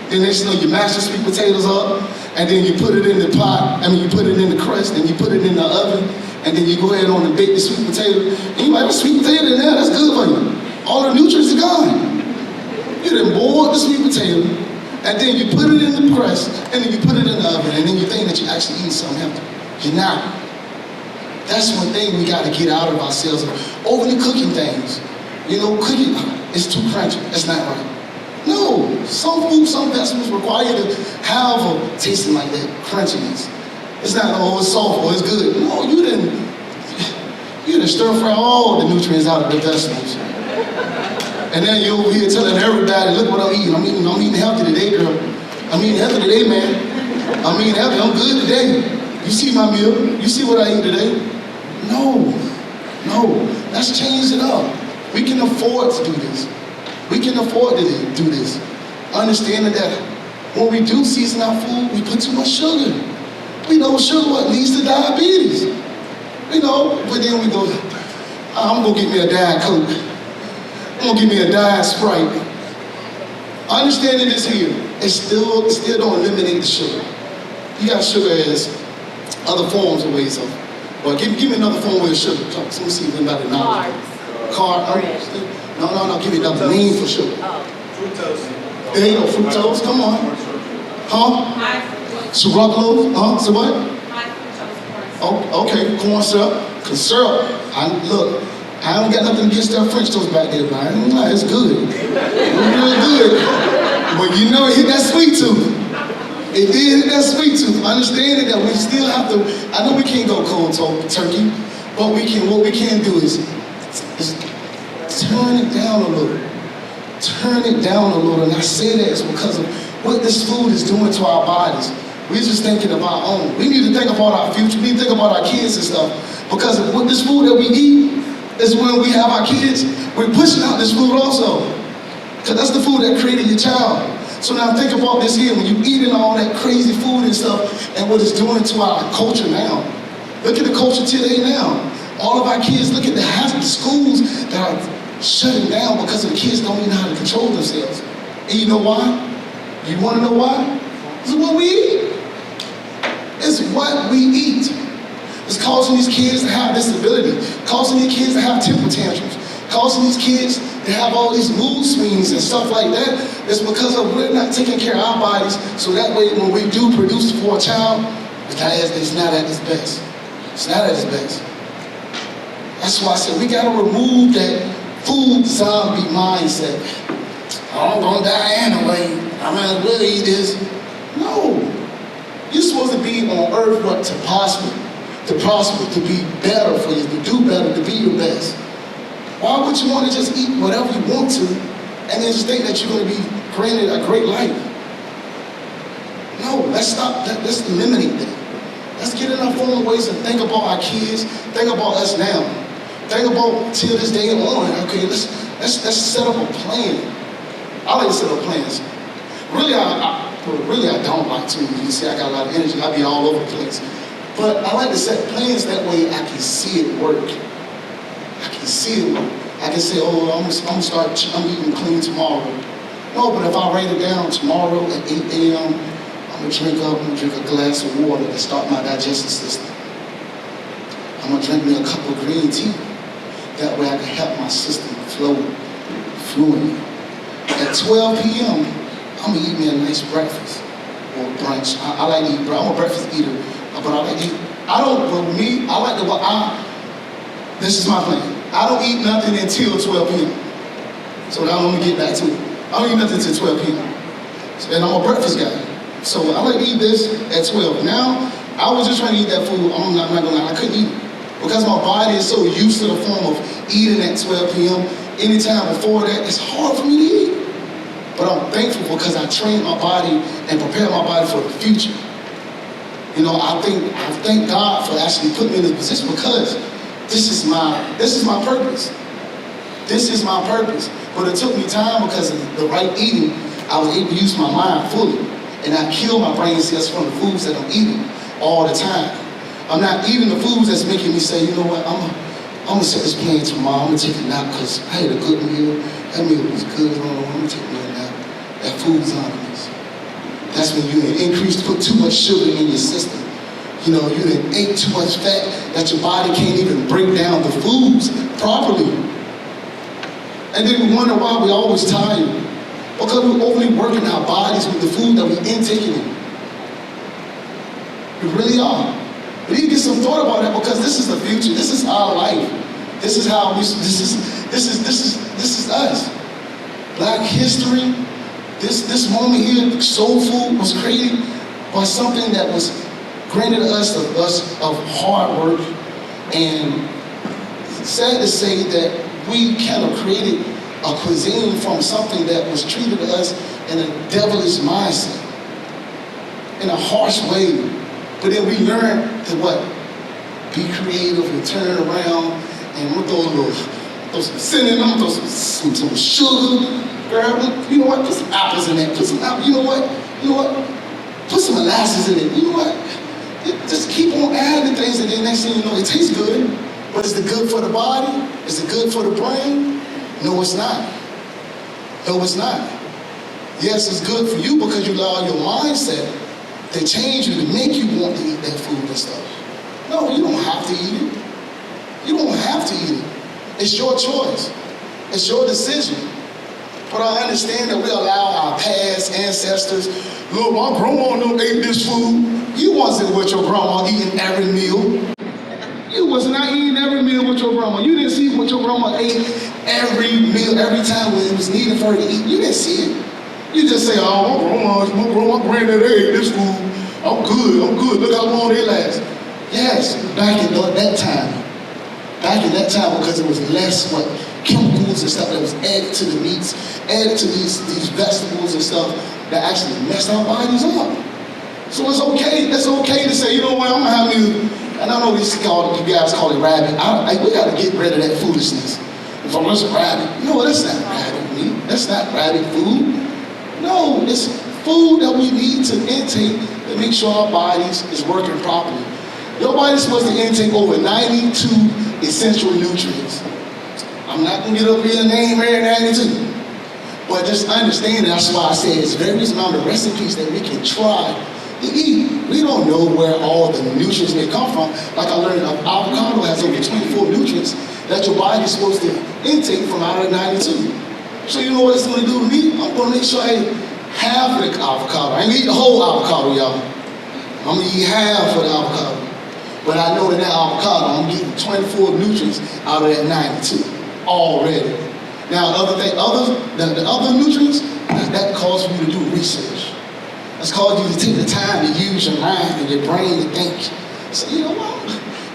then next thing you know you mash the sweet potatoes up, and then you put it in the pot, you put it in the crust, and you put it in the oven, and then you go ahead on and bake the sweet potato, and you might have a sweet potato in there, that's good for you. All the nutrients are gone. You done boiled the sweet potato, and then you put it in the press, and then you put it in the oven, and then you think that you're actually eating something healthy. You're not. That's one thing we gotta get out of ourselves, of overly cooking things. You know, cooking, it's too crunchy, it's not right. No, some food, some vegetables require you to have a tasting like that, crunchiness. It's not, oh, it's soft or it's good. No, you didn't stir fry all the nutrients out of the vegetables. And then you're over here telling everybody, look what I'm eating. I'm eating healthy today, girl. I'm eating healthy today, man. I'm eating healthy, I'm good today. You see my meal, you see what I eat today? No, let's change it up. We can afford to do this. We can afford to do this. Understanding that when we do season our food, we put too much sugar. We know sugar what leads to diabetes. You know, but then we go, I'm gonna get me a Diet Coke. I'm gonna get me a Diet Sprite. Understanding this here, it still don't eliminate the sugar. You got sugar as other forms of ways of Well, give me another form with sugar. Let me see if anybody knows. Carbs. No, give me another name for sugar. Fructose. There you go, fructose, come on. Huh? Sucralose, huh? So what? Oh, okay, corn syrup. Cause syrup, look, I don't got nothing against that French toast back there, but I ain't gonna lie, it's good. It's real good. But you know, it hit that sweet tooth. It did hit that sweet tooth. Understanding that we still have to, I know we can't go cold turkey, but what we can do is turn it down a little. Turn it down a little. And I say that is because of what this food is doing to our bodies. We're just thinking of our own. We need to think about our future. We need to think about our kids and stuff. Because with this food that we eat is when we have our kids, we're pushing out this food also. Because that's the food that created your child. So now think about this here, when you're eating all that crazy food and stuff and what it's doing to our culture now. Look at the culture today now. All of our kids, look at the schools that are shutting down because the kids don't even know how to control themselves. And you know why? You want to know why? It's what we eat. It's what we eat. It's causing these kids to have disability, causing these kids to have temper tantrums, causing these kids to have all these mood swings and stuff like that. It's because we're not taking care of our bodies, so that way when we do produce for a child, it's not at its best. It's not at its best. That's why I said we gotta remove that food zombie mindset. I'm gonna die anyway. I might as well eat this. No. You're supposed to be on earth, what? To prosper, to be better for you, to do better, to be your best. Why would you want to just eat whatever you want to and then just think that you're going to be granted a great life? No, let's stop that. Let's eliminate that. Let's get in our own ways and think about our kids, think about us now. Think about till this day on. Okay, let's set up a plan. I like to set up plans. Really, I don't like to. You see, I got a lot of energy. I be all over the place. But I like to set plans that way I can see it work. I can see it work. I can say, oh, I'm eating clean tomorrow. No, but if I write it down tomorrow at 8 a.m., I'm gonna drink a glass of water to start my digestive system. I'm gonna drink me a cup of green tea. That way I can help my system flow fluently. At 12 p.m., I'm gonna eat me a nice breakfast or brunch. I like to eat, I'm a breakfast eater, but I like to eat. This is my plan. I don't eat nothing until 12 p.m. So now let me get back to it. I don't eat nothing until 12 p.m. And I'm a breakfast guy. So I like to eat this at 12. Now, I was just trying to eat that food. I'm not gonna lie, I couldn't eat it. Because my body is so used to the form of eating at 12 p.m. Anytime before that, it's hard for me to eat. But I'm thankful because I trained my body and prepared my body for the future. You know, I thank God for actually putting me in this position because this is my purpose. This is my purpose. But it took me time because of the right eating, I was able to use my mind fully. And I kill my brain cells from the foods that I'm eating all the time. I'm not eating the foods that's making me say, you know what, I'm gonna set this plan tomorrow, I'm gonna take a nap because I had a good meal. That meal was good, I'm gonna take me a nap. That food's on this. That's when you put too much sugar in your system. You know, you ate too much fat that your body can't even break down the foods properly. And then we wonder why we're always tired. Because we're overly working our bodies with the food that we're intaking in. We really are. We need to get some thought about that because this is the future. This is our life. This is how this is us. Black history. This moment here, soul food was created by something that was granted us of hard work. And it's sad to say that we kind of created a cuisine from something that was treated to us in a devilish mindset, in a harsh way. But then we learned to what? Be creative and turn around and we'll throw some cinnamon, I'm gonna throw some sugar. Girl, you know what? Put some apples in it. Put some apples. You know what? Put some molasses in it. You know what? Just keep on adding things, and then next thing you know, it tastes good. But is it good for the body? Is it good for the brain? No, it's not. No, it's not. Yes, it's good for you because you allow your mindset to change you to make you want to eat that food and stuff. No, you don't have to eat it. You don't have to eat it. It's your choice. It's your decision. But I understand that we allow our past ancestors, look, my grandma never ate this food. You wasn't with your grandma eating every meal. You was not eating every meal with your grandma. You didn't see what your grandma ate every meal, every time when it was needed for her to eat. You didn't see it. You just say, oh, my granddad ate this food. I'm good. Look how long it lasts. Yes, back in that time. Back in that time, because it was less chemicals and stuff that was added to the meats, added to these vegetables and stuff that actually messed our bodies up. So it's okay. It's okay to say, you know what, I'm gonna have you. And I know you guys call it rabbit. We got to get rid of that foolishness. If I'm just rabbit, no, that's not rabbit meat. That's not rabbit food. No, it's food that we need to intake to make sure our bodies is working properly. Your body's supposed to intake over 92 essential nutrients. I'm not going to get up here and name every 92. But just understand, that's why I said it's various amount of recipes that we can try to eat. We don't know where all the nutrients may come from. Like I learned, avocado has over 24 nutrients that your body is supposed to intake from out of 92. So you know what it's going to do to me? I'm going to make sure I eat half of the avocado. I ain't gonna eat the whole avocado, y'all. I'm going to eat half of the avocado. But I know in that avocado, I'm getting 24 nutrients out of that 92 already. Now, the other nutrients, that calls for you to do research. That's called you to take the time to use your mind and your brain to think. So, you know what?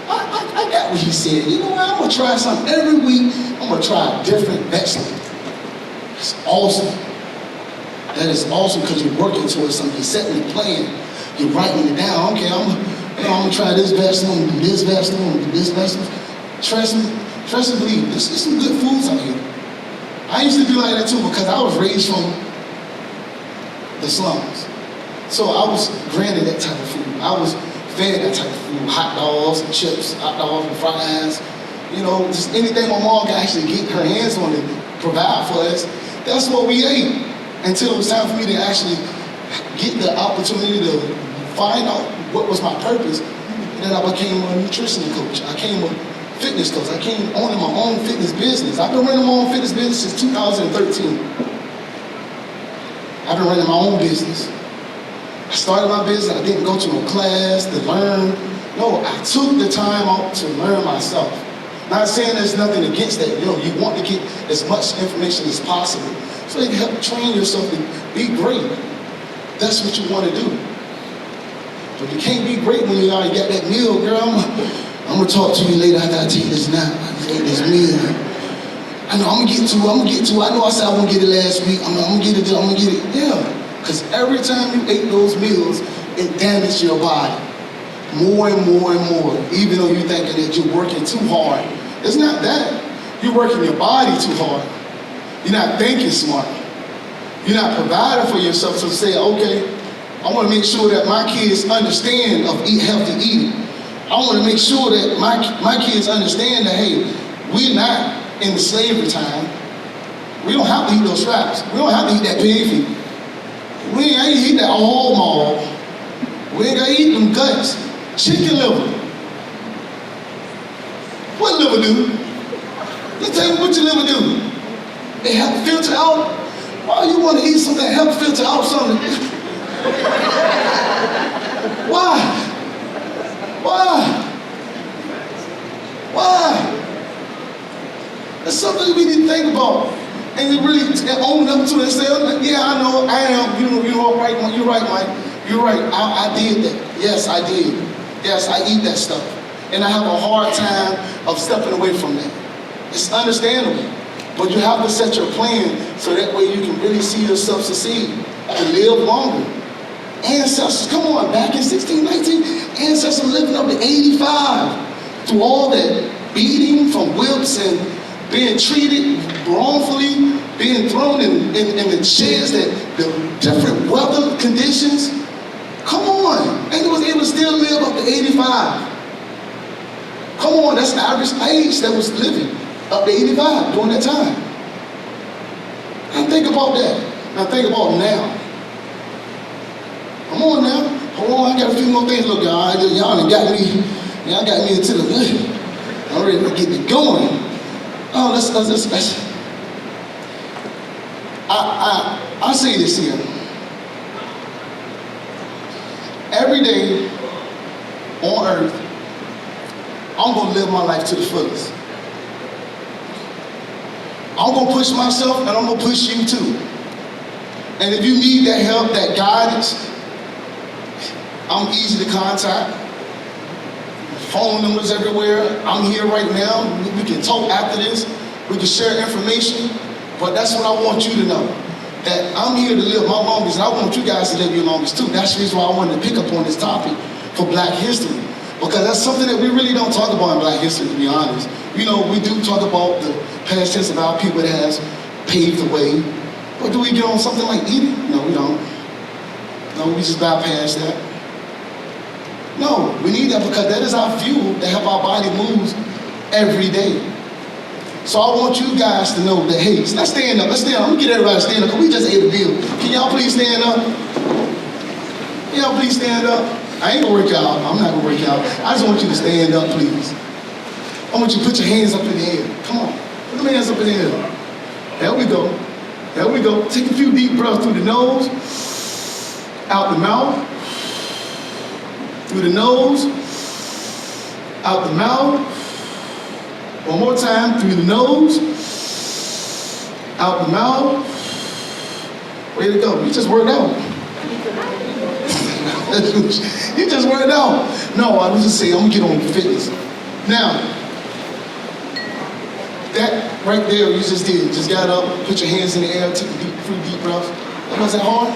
I got what he said. You know what? I'm going to try something every week. I'm going to try a different vegetable. It's awesome. That is awesome because you're working towards something. You're setting the plan. You're writing it down. Okay, I'm going to try this vegetable, I'm going to do this vegetable, I'm going to do this vegetable. Trust and believe, there's some good foods out here. I used to be like that too because I was raised from the slums. So I was granted that type of food. I was fed that type of food. Hot dogs and chips, hot dogs and fries. You know, just anything my mom could actually get her hands on and provide for us. That's what we ate until it was time for me to actually get the opportunity to find out what was my purpose. And then I became a nutrition coach. I became a fitness coach. I came owning my own fitness business. I've been running my own fitness business since 2013. I've been running my own business. I started my business. I didn't go to a class to learn. No, I took the time out to learn myself. Not saying there's nothing against that. You know, you want to get as much information as possible so you can help train yourself to be great. That's what you want to do. But you can't be great when you already got that meal, girl. I'm going to talk to you later. I got to take this nap. I take this meal. I know I'm going to get to it. I know I said I won't get it last week. I'm going to get it. Yeah. Because every time you ate those meals, it damaged your body. More and more and more. Even though you're thinking that you're working too hard. It's not that. You're working your body too hard. You're not thinking smart. You're not providing for yourself to say, okay, I want to make sure that my kids understand of healthy eating. I want to make sure that my kids understand that, hey, we're not in the slavery time. We don't have to eat those scraps. We don't have to eat that pig feet. We ain't got to eat that whole maul. We ain't got to eat them guts. Chicken liver. What liver do? Let's tell me what your liver do. It help filter out. Why you want to eat something that help filter out something? Why? That's something we need to think about. And you really own up to it and say, yeah, I know, I am. You're right, Mike. You're right. I did that. Yes, I did. Yes, I eat that stuff. And I have a hard time of stepping away from that. It's understandable. But you have to set your plan so that way you can really see yourself succeed and live longer. Ancestors, come on, back in 1619, ancestors living up to 85 through all that beating from whips and being treated wrongfully, being thrown in the sheds, that the different weather conditions. Come on, and they was able to still live up to 85. Come on, that's the average age that was living up to 85 during that time. Now think about that. Now think about now. Come on now. Hold on, I got a few more things. Look, y'all done got me Y'all got me into the hood. I'm ready to get it going. Oh, let's. I say this here. Every day on earth, I'm gonna live my life to the fullest. I'm gonna push myself and I'm gonna push you too. And if you need that help, that guidance, I'm easy to contact. Phone numbers everywhere. I'm here right now. We can talk after this. We can share information. But that's what I want you to know. That I'm here to live my longest, and I want you guys to live your longest too. That's the reason why I wanted to pick up on this topic for Black history. Because that's something that we really don't talk about in Black history, to be honest. You know, we do talk about the past tense of our people that has paved the way. But do we get on something like eating? No, we don't. No, we just bypass that. No, we need that because that is our fuel to help our body move every day. So I want you guys to know that, hey, let's stand up. Let's stand up. Let me get everybody to stand up because we just ate a bill. Can y'all please stand up? Can y'all please stand up? I ain't gonna work out. I'm not gonna work out. I just want you to stand up, please. I want you to put your hands up in the air. Come on. Put them hands up in the air. There we go. There we go. Take a few deep breaths through the nose, out the mouth, through the nose, out the mouth. One more time, through the nose, out the mouth. Way to go. You just worked out. You just worked out. No, I was just saying, I'm gonna get on fitness. Now, that right there you just did. Just got up, put your hands in the air, took a few deep breaths. That wasn't hard?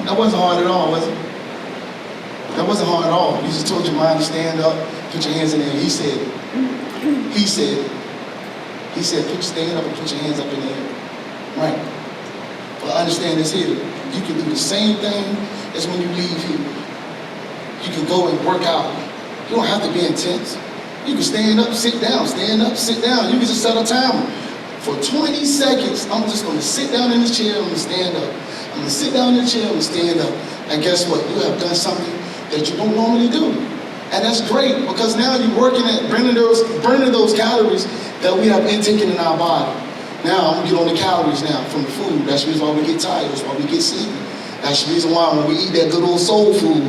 That wasn't hard at all, was it? That wasn't hard at all. You just told your mind to stand up, put your hands in the air. He said, stand up and put your hands up in the air. Right. But understand this here. You can do the same thing as when you leave here. You can go and work out. You don't have to be intense. You can stand up, sit down, stand up, sit down. You can just set a timer. For 20 seconds, I'm just gonna sit down in this chair, I'm gonna stand up. I'm gonna sit down in the chair, I'm gonna stand up. And guess what? You have done something that you don't normally do. And that's great because now you're working at burning those calories that we have intaken in our body. Now I'm gonna get on the calories now from the food. That's the reason why we get tired, that's why we get sleepy. That's the reason why when we eat that good old soul food,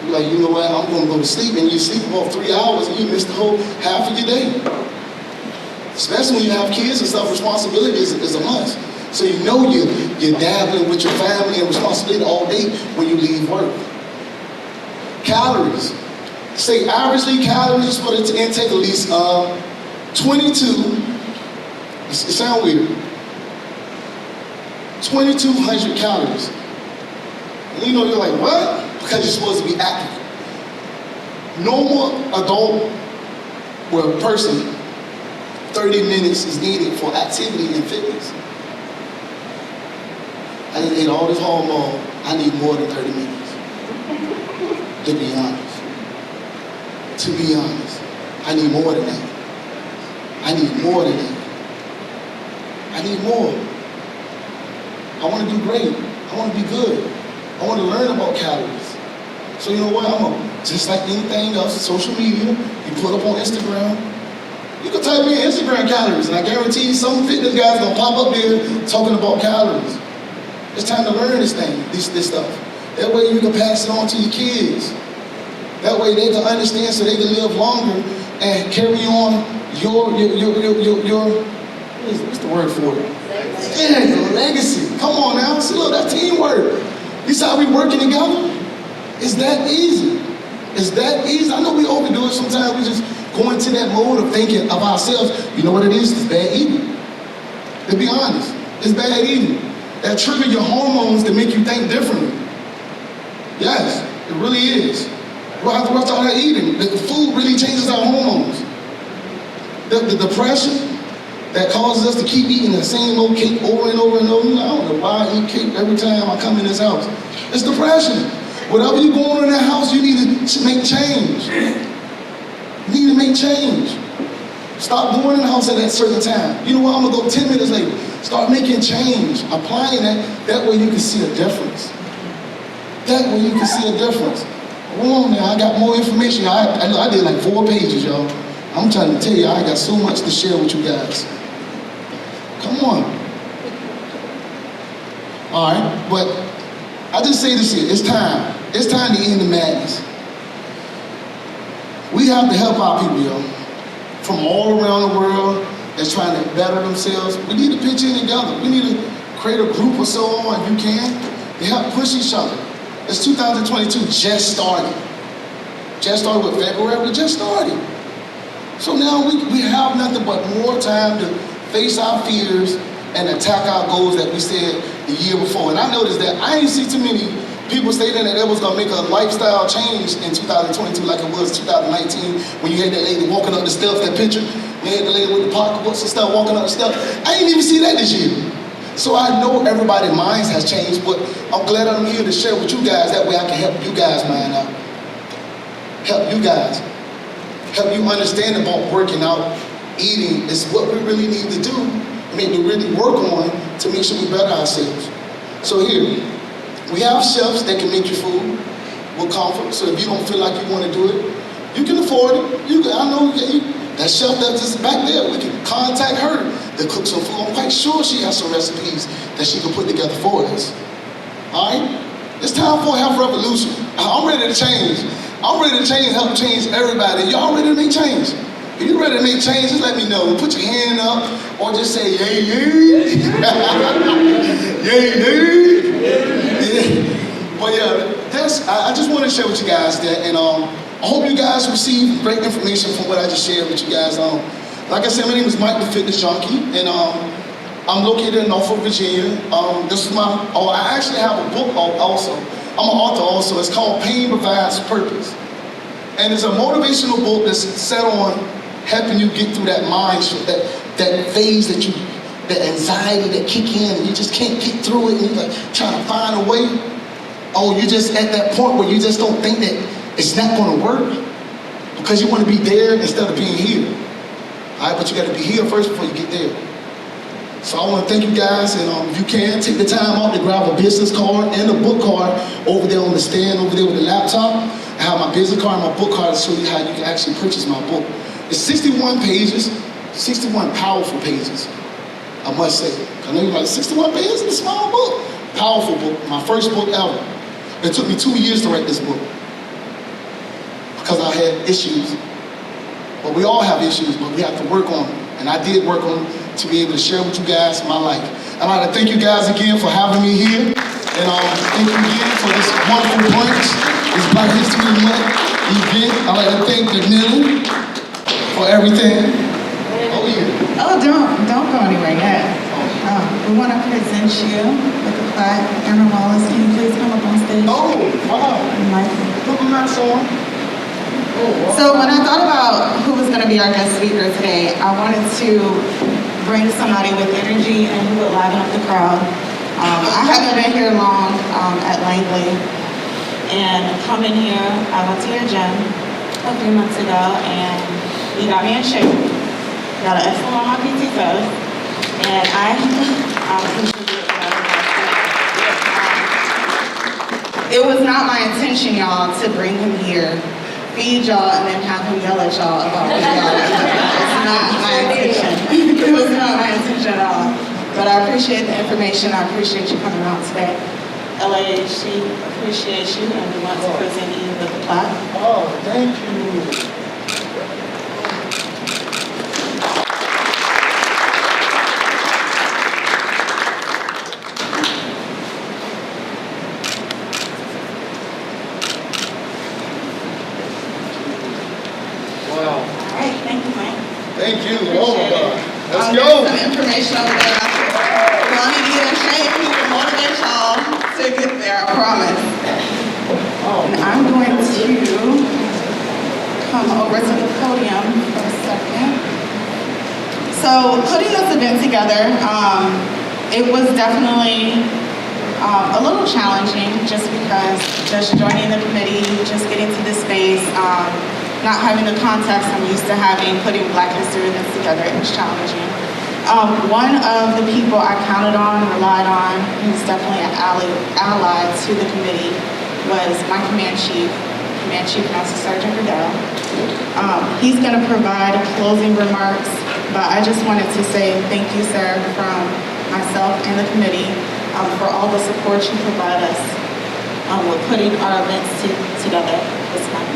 you're like, you know what, I'm gonna go to sleep, and you sleep about 3 hours and you miss the whole half of your day. Especially when you have kids and stuff, responsibility is a must. So you know you're dabbling with your family and responsibility all day when you leave work. Calories. Say averagely calories for the intake at least 22, it sounds weird, 2,200 calories. And you know, you're like, what? Because you're supposed to be active. Normal adult or a person, 30 minutes is needed for activity and fitness. I done ate all this hormone, I need more than 30 minutes, to be honest. To be honest, I need more than that. I need more than that. I need more. I want to do great. I want to be good. I want to learn about calories. So you know what? Just like anything else, social media, you put up on Instagram. You can type in Instagram calories, and I guarantee you some fitness guy's gonna pop up there talking about calories. It's time to learn this thing, this stuff. That way you can pass it on to your kids. That way they can understand so they can live longer and carry on your what's the word for it? Yeah, your legacy. Come on now, see, look, that's teamwork. You see how we working together? It's that easy. It's that easy. I know we overdo it sometimes. We just go into that mode of thinking of ourselves. You know what it is? It's bad eating. To be honest, it's bad eating. That trigger your hormones to make you think differently. Yes, it really is. We'll have to watch all that eating. The food really changes our hormones. The depression that causes us to keep eating the same old cake over and over and over. I don't know why I eat cake every time I come in this house. It's depression. Whatever you go on in that house, you need to make change. You need to make change. Stop going in the house at that certain time. You know what, I'm gonna go 10 minutes later. Start making change, applying that way you can see a difference. That way you can see a difference. Hold on now, I got more information. I did like 4 pages, y'all. I'm trying to tell you, I got so much to share with you guys. Come on. All right, but I just say this here, it's time. It's time to end the madness. We have to help our people, yo, from all around the world that's trying to better themselves. We need to pitch in together. We need to create a group or so on, if you can, to help push each other. It's 2022, just started. Just started with February, we just started. So now we have nothing but more time to face our fears and attack our goals that we said the year before. And I noticed that I ain't see too many people stating that it was gonna make a lifestyle change in 2022 like it was 2019 when you had that lady walking up the steps, that picture. You had the lady with the pocketbooks and stuff walking up the steps. I didn't even see that this year. So I know everybody's minds has changed, but I'm glad I'm here to share with you guys. That way I can help you guys mind out. Help you guys. Help you understand about working out, eating is what we really need to do. I mean, to really work on to make sure we better ourselves. So here, we have chefs that can make your food with comfort. So if you don't feel like you want to do it, you can afford it. I know that chef that's just back there, we can contact her to cook some food. I'm quite sure she has some recipes that she can put together for us. All right? It's time for a health revolution. I'm ready to change. I'm ready to change, help change everybody. Y'all ready to make change? If you're ready to make change, just let me know. Put your hand up or just say, yay, yay. Yay, yay. Yeah. But yeah, I just want to share with you guys that, and I hope you guys receive great information from what I just shared with you guys. Like I said, my name is Mike the Fitness Junkie, and I'm located in Norfolk, Virginia. This is I actually have a book also. I'm an author also. It's called Pain Provides Purpose. And it's a motivational book that's set on helping you get through that mindset, that phase that anxiety that kick in and you just can't get through it and you're like trying to find a way. Oh, you're just at that point where you just don't think that it's not going to work because you want to be there instead of being here. All right, but you got to be here first before you get there. So I want to thank you guys, and if you can, take the time out to grab a business card and a book card over there on the stand, over there with the laptop. I have my business card and my book card to show you how you can actually purchase my book. It's 61 pages, 61 powerful pages, I must say. I know you're like, 61 pages in a small book? Powerful book, my first book ever. It took me 2 years to write this book because I had issues. But we all have issues, but we have to work on them. And I did work on them to be able to share with you guys my life. I'd like to thank you guys again for having me here. And thank you again for this wonderful brunch, this Black History Month event. I'd like to thank the Nilly for everything. Oh yeah. Oh, don't go anywhere yet. We want to present you with the plaque. Aaron Wallace, can you please come up on stage? Oh, wow. Mike. Look at that song. So when I thought about who was going to be our guest speaker today, I wanted to bring somebody with energy and who would liven up the crowd. I haven't been here long at Langley, and coming here, I went to your gym a few months ago, and you got me in shape. Got an excellent on my PT test, and I contributed to that. It was not my intention, y'all, to bring him here, feed y'all, and then have him yell at y'all about what y'all do. It's not my intention. It was not my intention at all. But I appreciate the information. I appreciate you coming out today. LAAHC appreciates you, and we want to present you with the plaque. Oh, thank you. Thank you. Oh my God. Let's go. Some information over there. We want to get in shape. We will motivate y'all to get there, I promise. And I'm going to come over to the podium for a second. So putting this event together, it was definitely a little challenging just because just joining the committee, just getting to this space, not having the context I'm used to having, putting Black history events together, it was challenging. One of the people I counted on, relied on, who's definitely an ally to the committee, was my command chief. Command Chief Master Sergeant Riddell. He's going to provide closing remarks, but I just wanted to say thank you, sir, from myself and the committee for all the support you provide us with putting our events together this time.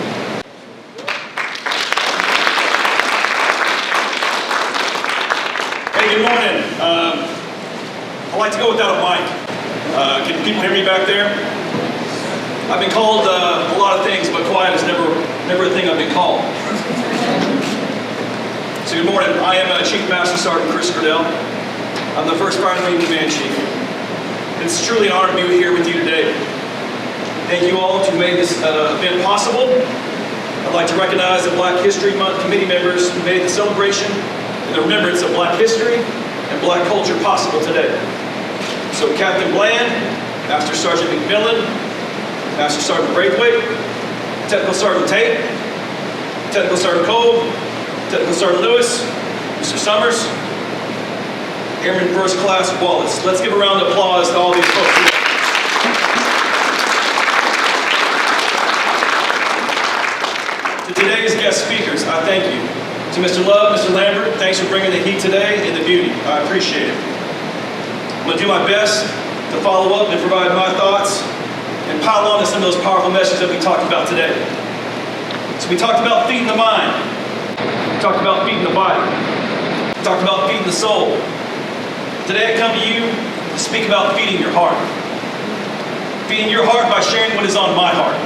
Hey, good morning. I like to go without a mic. Can people hear me back there? I've been called a lot of things, but quiet is never a thing I've been called. So good morning. I am Chief Master Sergeant Chris Riddell. I'm the first Fire Marine Command Chief. It's truly an honor to be here with you today. Thank you all who made this event possible. I'd like to recognize the Black History Month committee members who made the celebration and the remembrance of Black history and Black culture possible today. So Captain Bland, Master Sergeant McMillan, Master Sergeant Braithwaite, Technical Sergeant Tate, Technical Sergeant Cole, Technical Sergeant Lewis, Mr. Summers, Airman First Class Wallace. Let's give a round of applause to all these folks here. To today's guest speakers, I thank you. To Mr. Love, Mr. Lambert, thanks for bringing the heat today and the beauty. I appreciate it. I'm going to do my best to follow up and provide my thoughts and pile on to some of those powerful messages that we talked about today. So we talked about feeding the mind. We talked about feeding the body. We talked about feeding the soul. Today I come to you to speak about feeding your heart. Feeding your heart by sharing what is on my heart.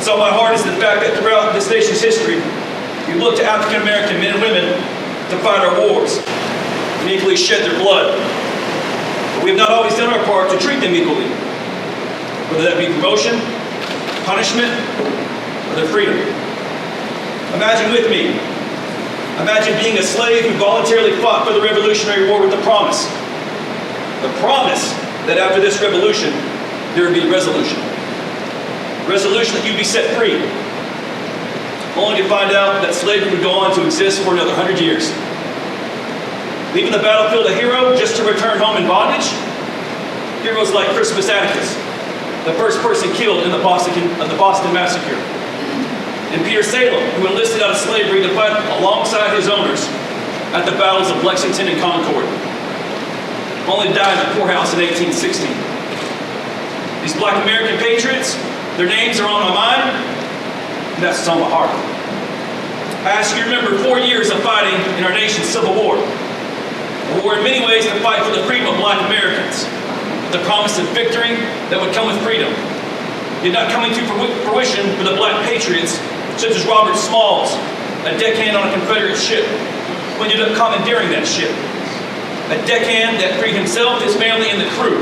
What's on my heart is the fact that throughout this nation's history, we look to African American men and women to fight our wars and equally shed their blood. But we have not always done our part to treat them equally, whether that be promotion, punishment, or their freedom. Imagine with me. Imagine being a slave who voluntarily fought for the Revolutionary War with the promise that after this revolution, there would be resolution. Resolution that you'd be set free, only to find out that slavery would go on to exist for another 100 years. Leaving the battlefield a hero just to return home in bondage? Heroes like Crispus Attucks, the first person killed in the Boston Massacre. And Peter Salem, who enlisted out of slavery to fight alongside his owners at the battles of Lexington and Concord, only died in the poorhouse in 1860. These Black American patriots, their names are on my mind, and that's what's on my heart. I ask you to remember 4 years of fighting in our nation's Civil War. A war in many ways to fight for the freedom of Black Americans, with the promise of victory that would come with freedom. Yet not coming to fruition for the Black patriots, such as Robert Smalls, a deckhand on a Confederate ship, who ended up commandeering that ship. A deckhand that freed himself, his family, and the crew.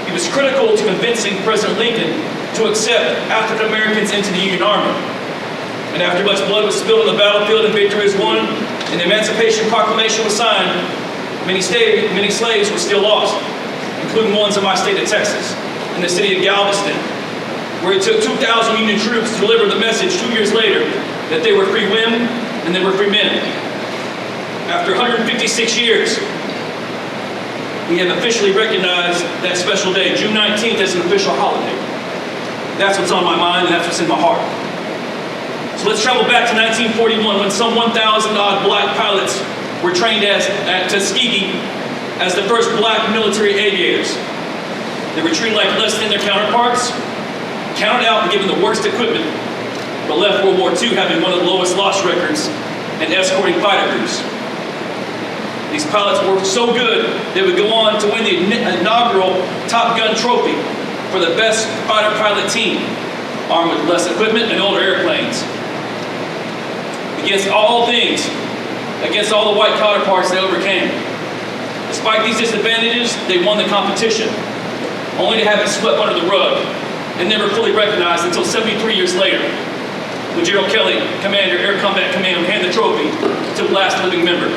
He was critical to convincing President Lincoln to accept African Americans into the Union Army. And after much blood was spilled on the battlefield and victory was won, and the Emancipation Proclamation was signed, many slaves were still lost, including ones in my state of Texas, in the city of Galveston, where it took 2,000 Union troops to deliver the message 2 years later that they were free women and they were free men. After 156 years, we have officially recognized that special day, June 19th, as an official holiday. That's what's on my mind and that's what's in my heart. So let's travel back to 1941 when some 1,000 odd Black pilots were trained at Tuskegee as the first Black military aviators. They were treated like less than their counterparts, counted out and given the worst equipment, but left World War II having one of the lowest loss records in escorting fighter crews. These pilots were so good, they would go on to win the inaugural Top Gun trophy for the best fighter pilot team, armed with less equipment and older airplanes. Against all things, against all the white counterparts they overcame. Despite these disadvantages, they won the competition, only to have it swept under the rug and never fully recognized until 73 years later, when Gerald Kelly, Commander, Air Combat Command, would hand the trophy to the last living member.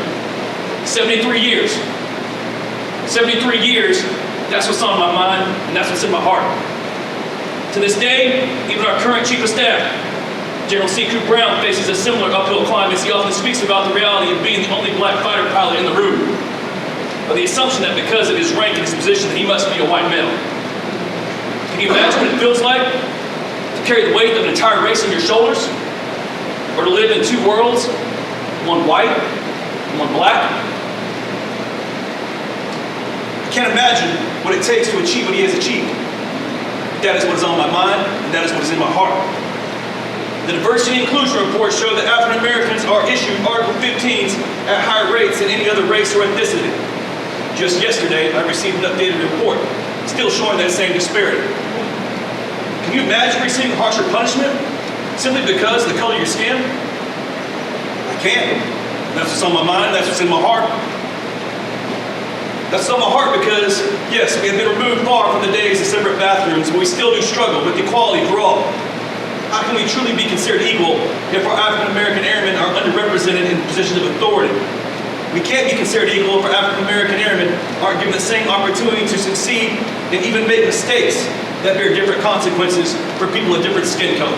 73 years. 73 years, that's what's on my mind, and that's what's in my heart. To this day, even our current Chief of Staff, General C. Coop Brown, faces a similar uphill climb as he often speaks about the reality of being the only Black fighter pilot in the room, but the assumption that because of his rank and his position, that he must be a white male. Can you imagine what it feels like carry the weight of an entire race on your shoulders? Or to live in two worlds, one white and one black? I can't imagine what it takes to achieve what he has achieved. That is what is on my mind, and that is what is in my heart. The Diversity and Inclusion Report showed that African Americans are issued Article 15s at higher rates than any other race or ethnicity. Just yesterday, I received an updated report, still showing that same disparity. Can you imagine receiving harsher punishment simply because of the color of your skin? I can't. That's what's on my mind, that's what's in my heart. That's on my heart because, yes, we have been removed far from the days of separate bathrooms, but we still do struggle with equality for all. How can we truly be considered equal if our African American airmen are underrepresented in positions of authority? We can't be considered equal if our African American airmen aren't given the same opportunity to succeed and even make mistakes that bear different consequences for people of different skin color.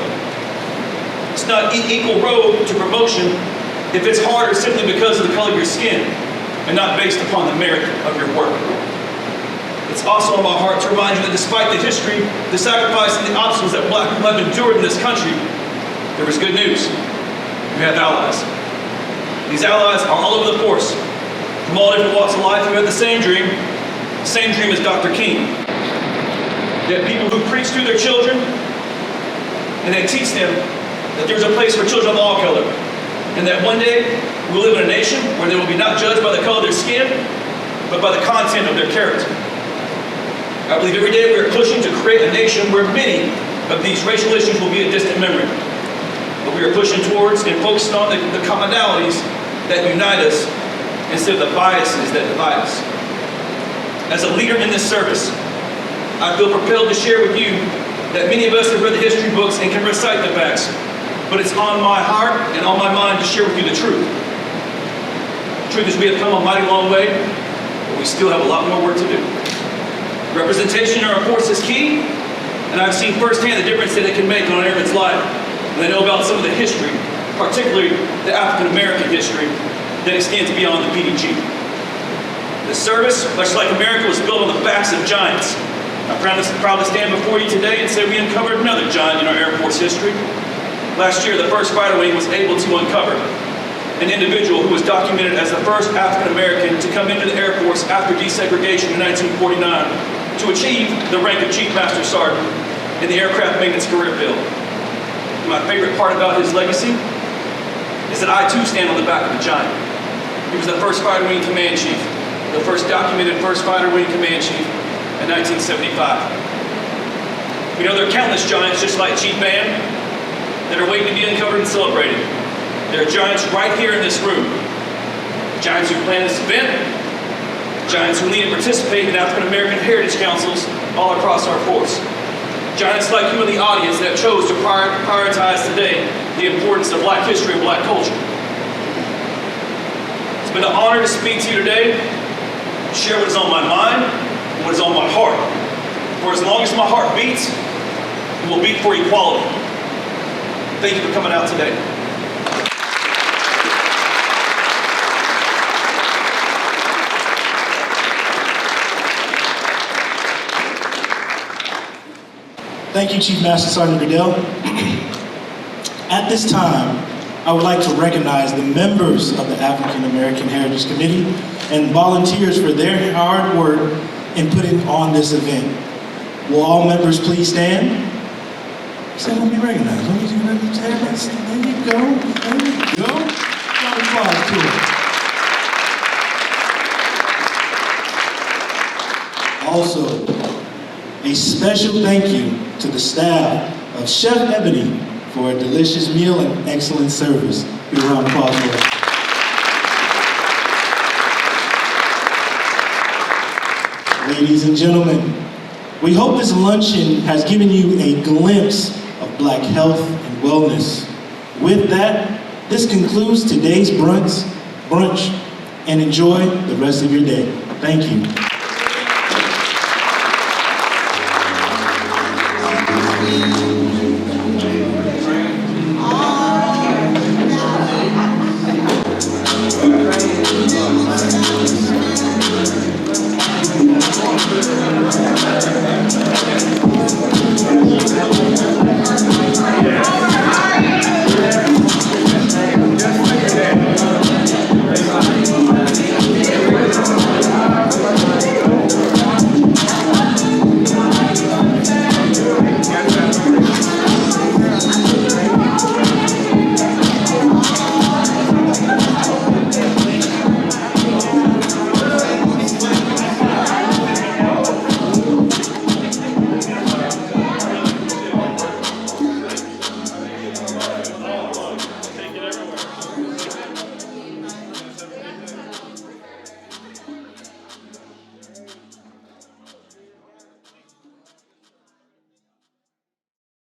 It's not equal road to promotion if it's harder simply because of the color of your skin and not based upon the merit of your work. It's also on my heart to remind you that despite the history, the sacrifice, and the obstacles that Black people have endured in this country, there is good news. We have allies. These allies are all over the force, from all different walks of life who have the same dream as Dr. King. They have people who preach to their children, and they teach them that there's a place for children of all color, and that one day we'll live in a nation where they will be not judged by the color of their skin, but by the content of their character. I believe every day we are pushing to create a nation where many of these racial issues will be a distant memory. But we are pushing towards and focusing on the commonalities that unite us instead of the biases that divide us. As a leader in this service, I feel propelled to share with you that many of us have read the history books and can recite the facts, but it's on my heart and on my mind to share with you the truth. The truth is we have come a mighty long way, but we still have a lot more work to do. Representation in our force is key, and I've seen firsthand the difference that it can make on an airman's life. And I know about some of the history, particularly the African American history, that extends beyond the PDG. The service, much like America, was built on the backs of giants. I'm proud to stand before you today and say we uncovered another giant in our Air Force history. Last year, the 1st Fighter Wing was able to uncover an individual who was documented as the first African American to come into the Air Force after desegregation in 1949 to achieve the rank of Chief Master Sergeant in the Aircraft Maintenance Career Field. My favorite part about his legacy is that I too stand on the back of a giant. He was the 1st Fighter Wing Command Chief, the first documented 1st Fighter Wing Command Chief in 1975. We know there are countless giants just like Chief Band that are waiting to be uncovered and celebrated. There are giants right here in this room. Giants who plan this event, giants who lead and participate in African American Heritage Councils all across our force. Giants like you in the audience that chose to prioritize today the importance of Black history and Black culture. It's been an honor to speak to you today, share what is on my mind and what is on my heart. For as long as my heart beats, it will beat for equality. Thank you for coming out today. Thank you, Chief Master Sergeant Goodell. At this time, I would like to recognize the members of the African American Heritage Committee and volunteers for their hard work in putting on this event. Will all members please stand? Say, let me recognize. Let me do that. There you go. There you go. Round of applause to them. Also, a special thank you to the staff of Chef Ebony for a delicious meal and excellent service. Give a round of applause for it. Ladies and gentlemen, we hope this luncheon has given you a glimpse of Black health and wellness. With that, this concludes today's brunch, and enjoy the rest of your day. Thank you.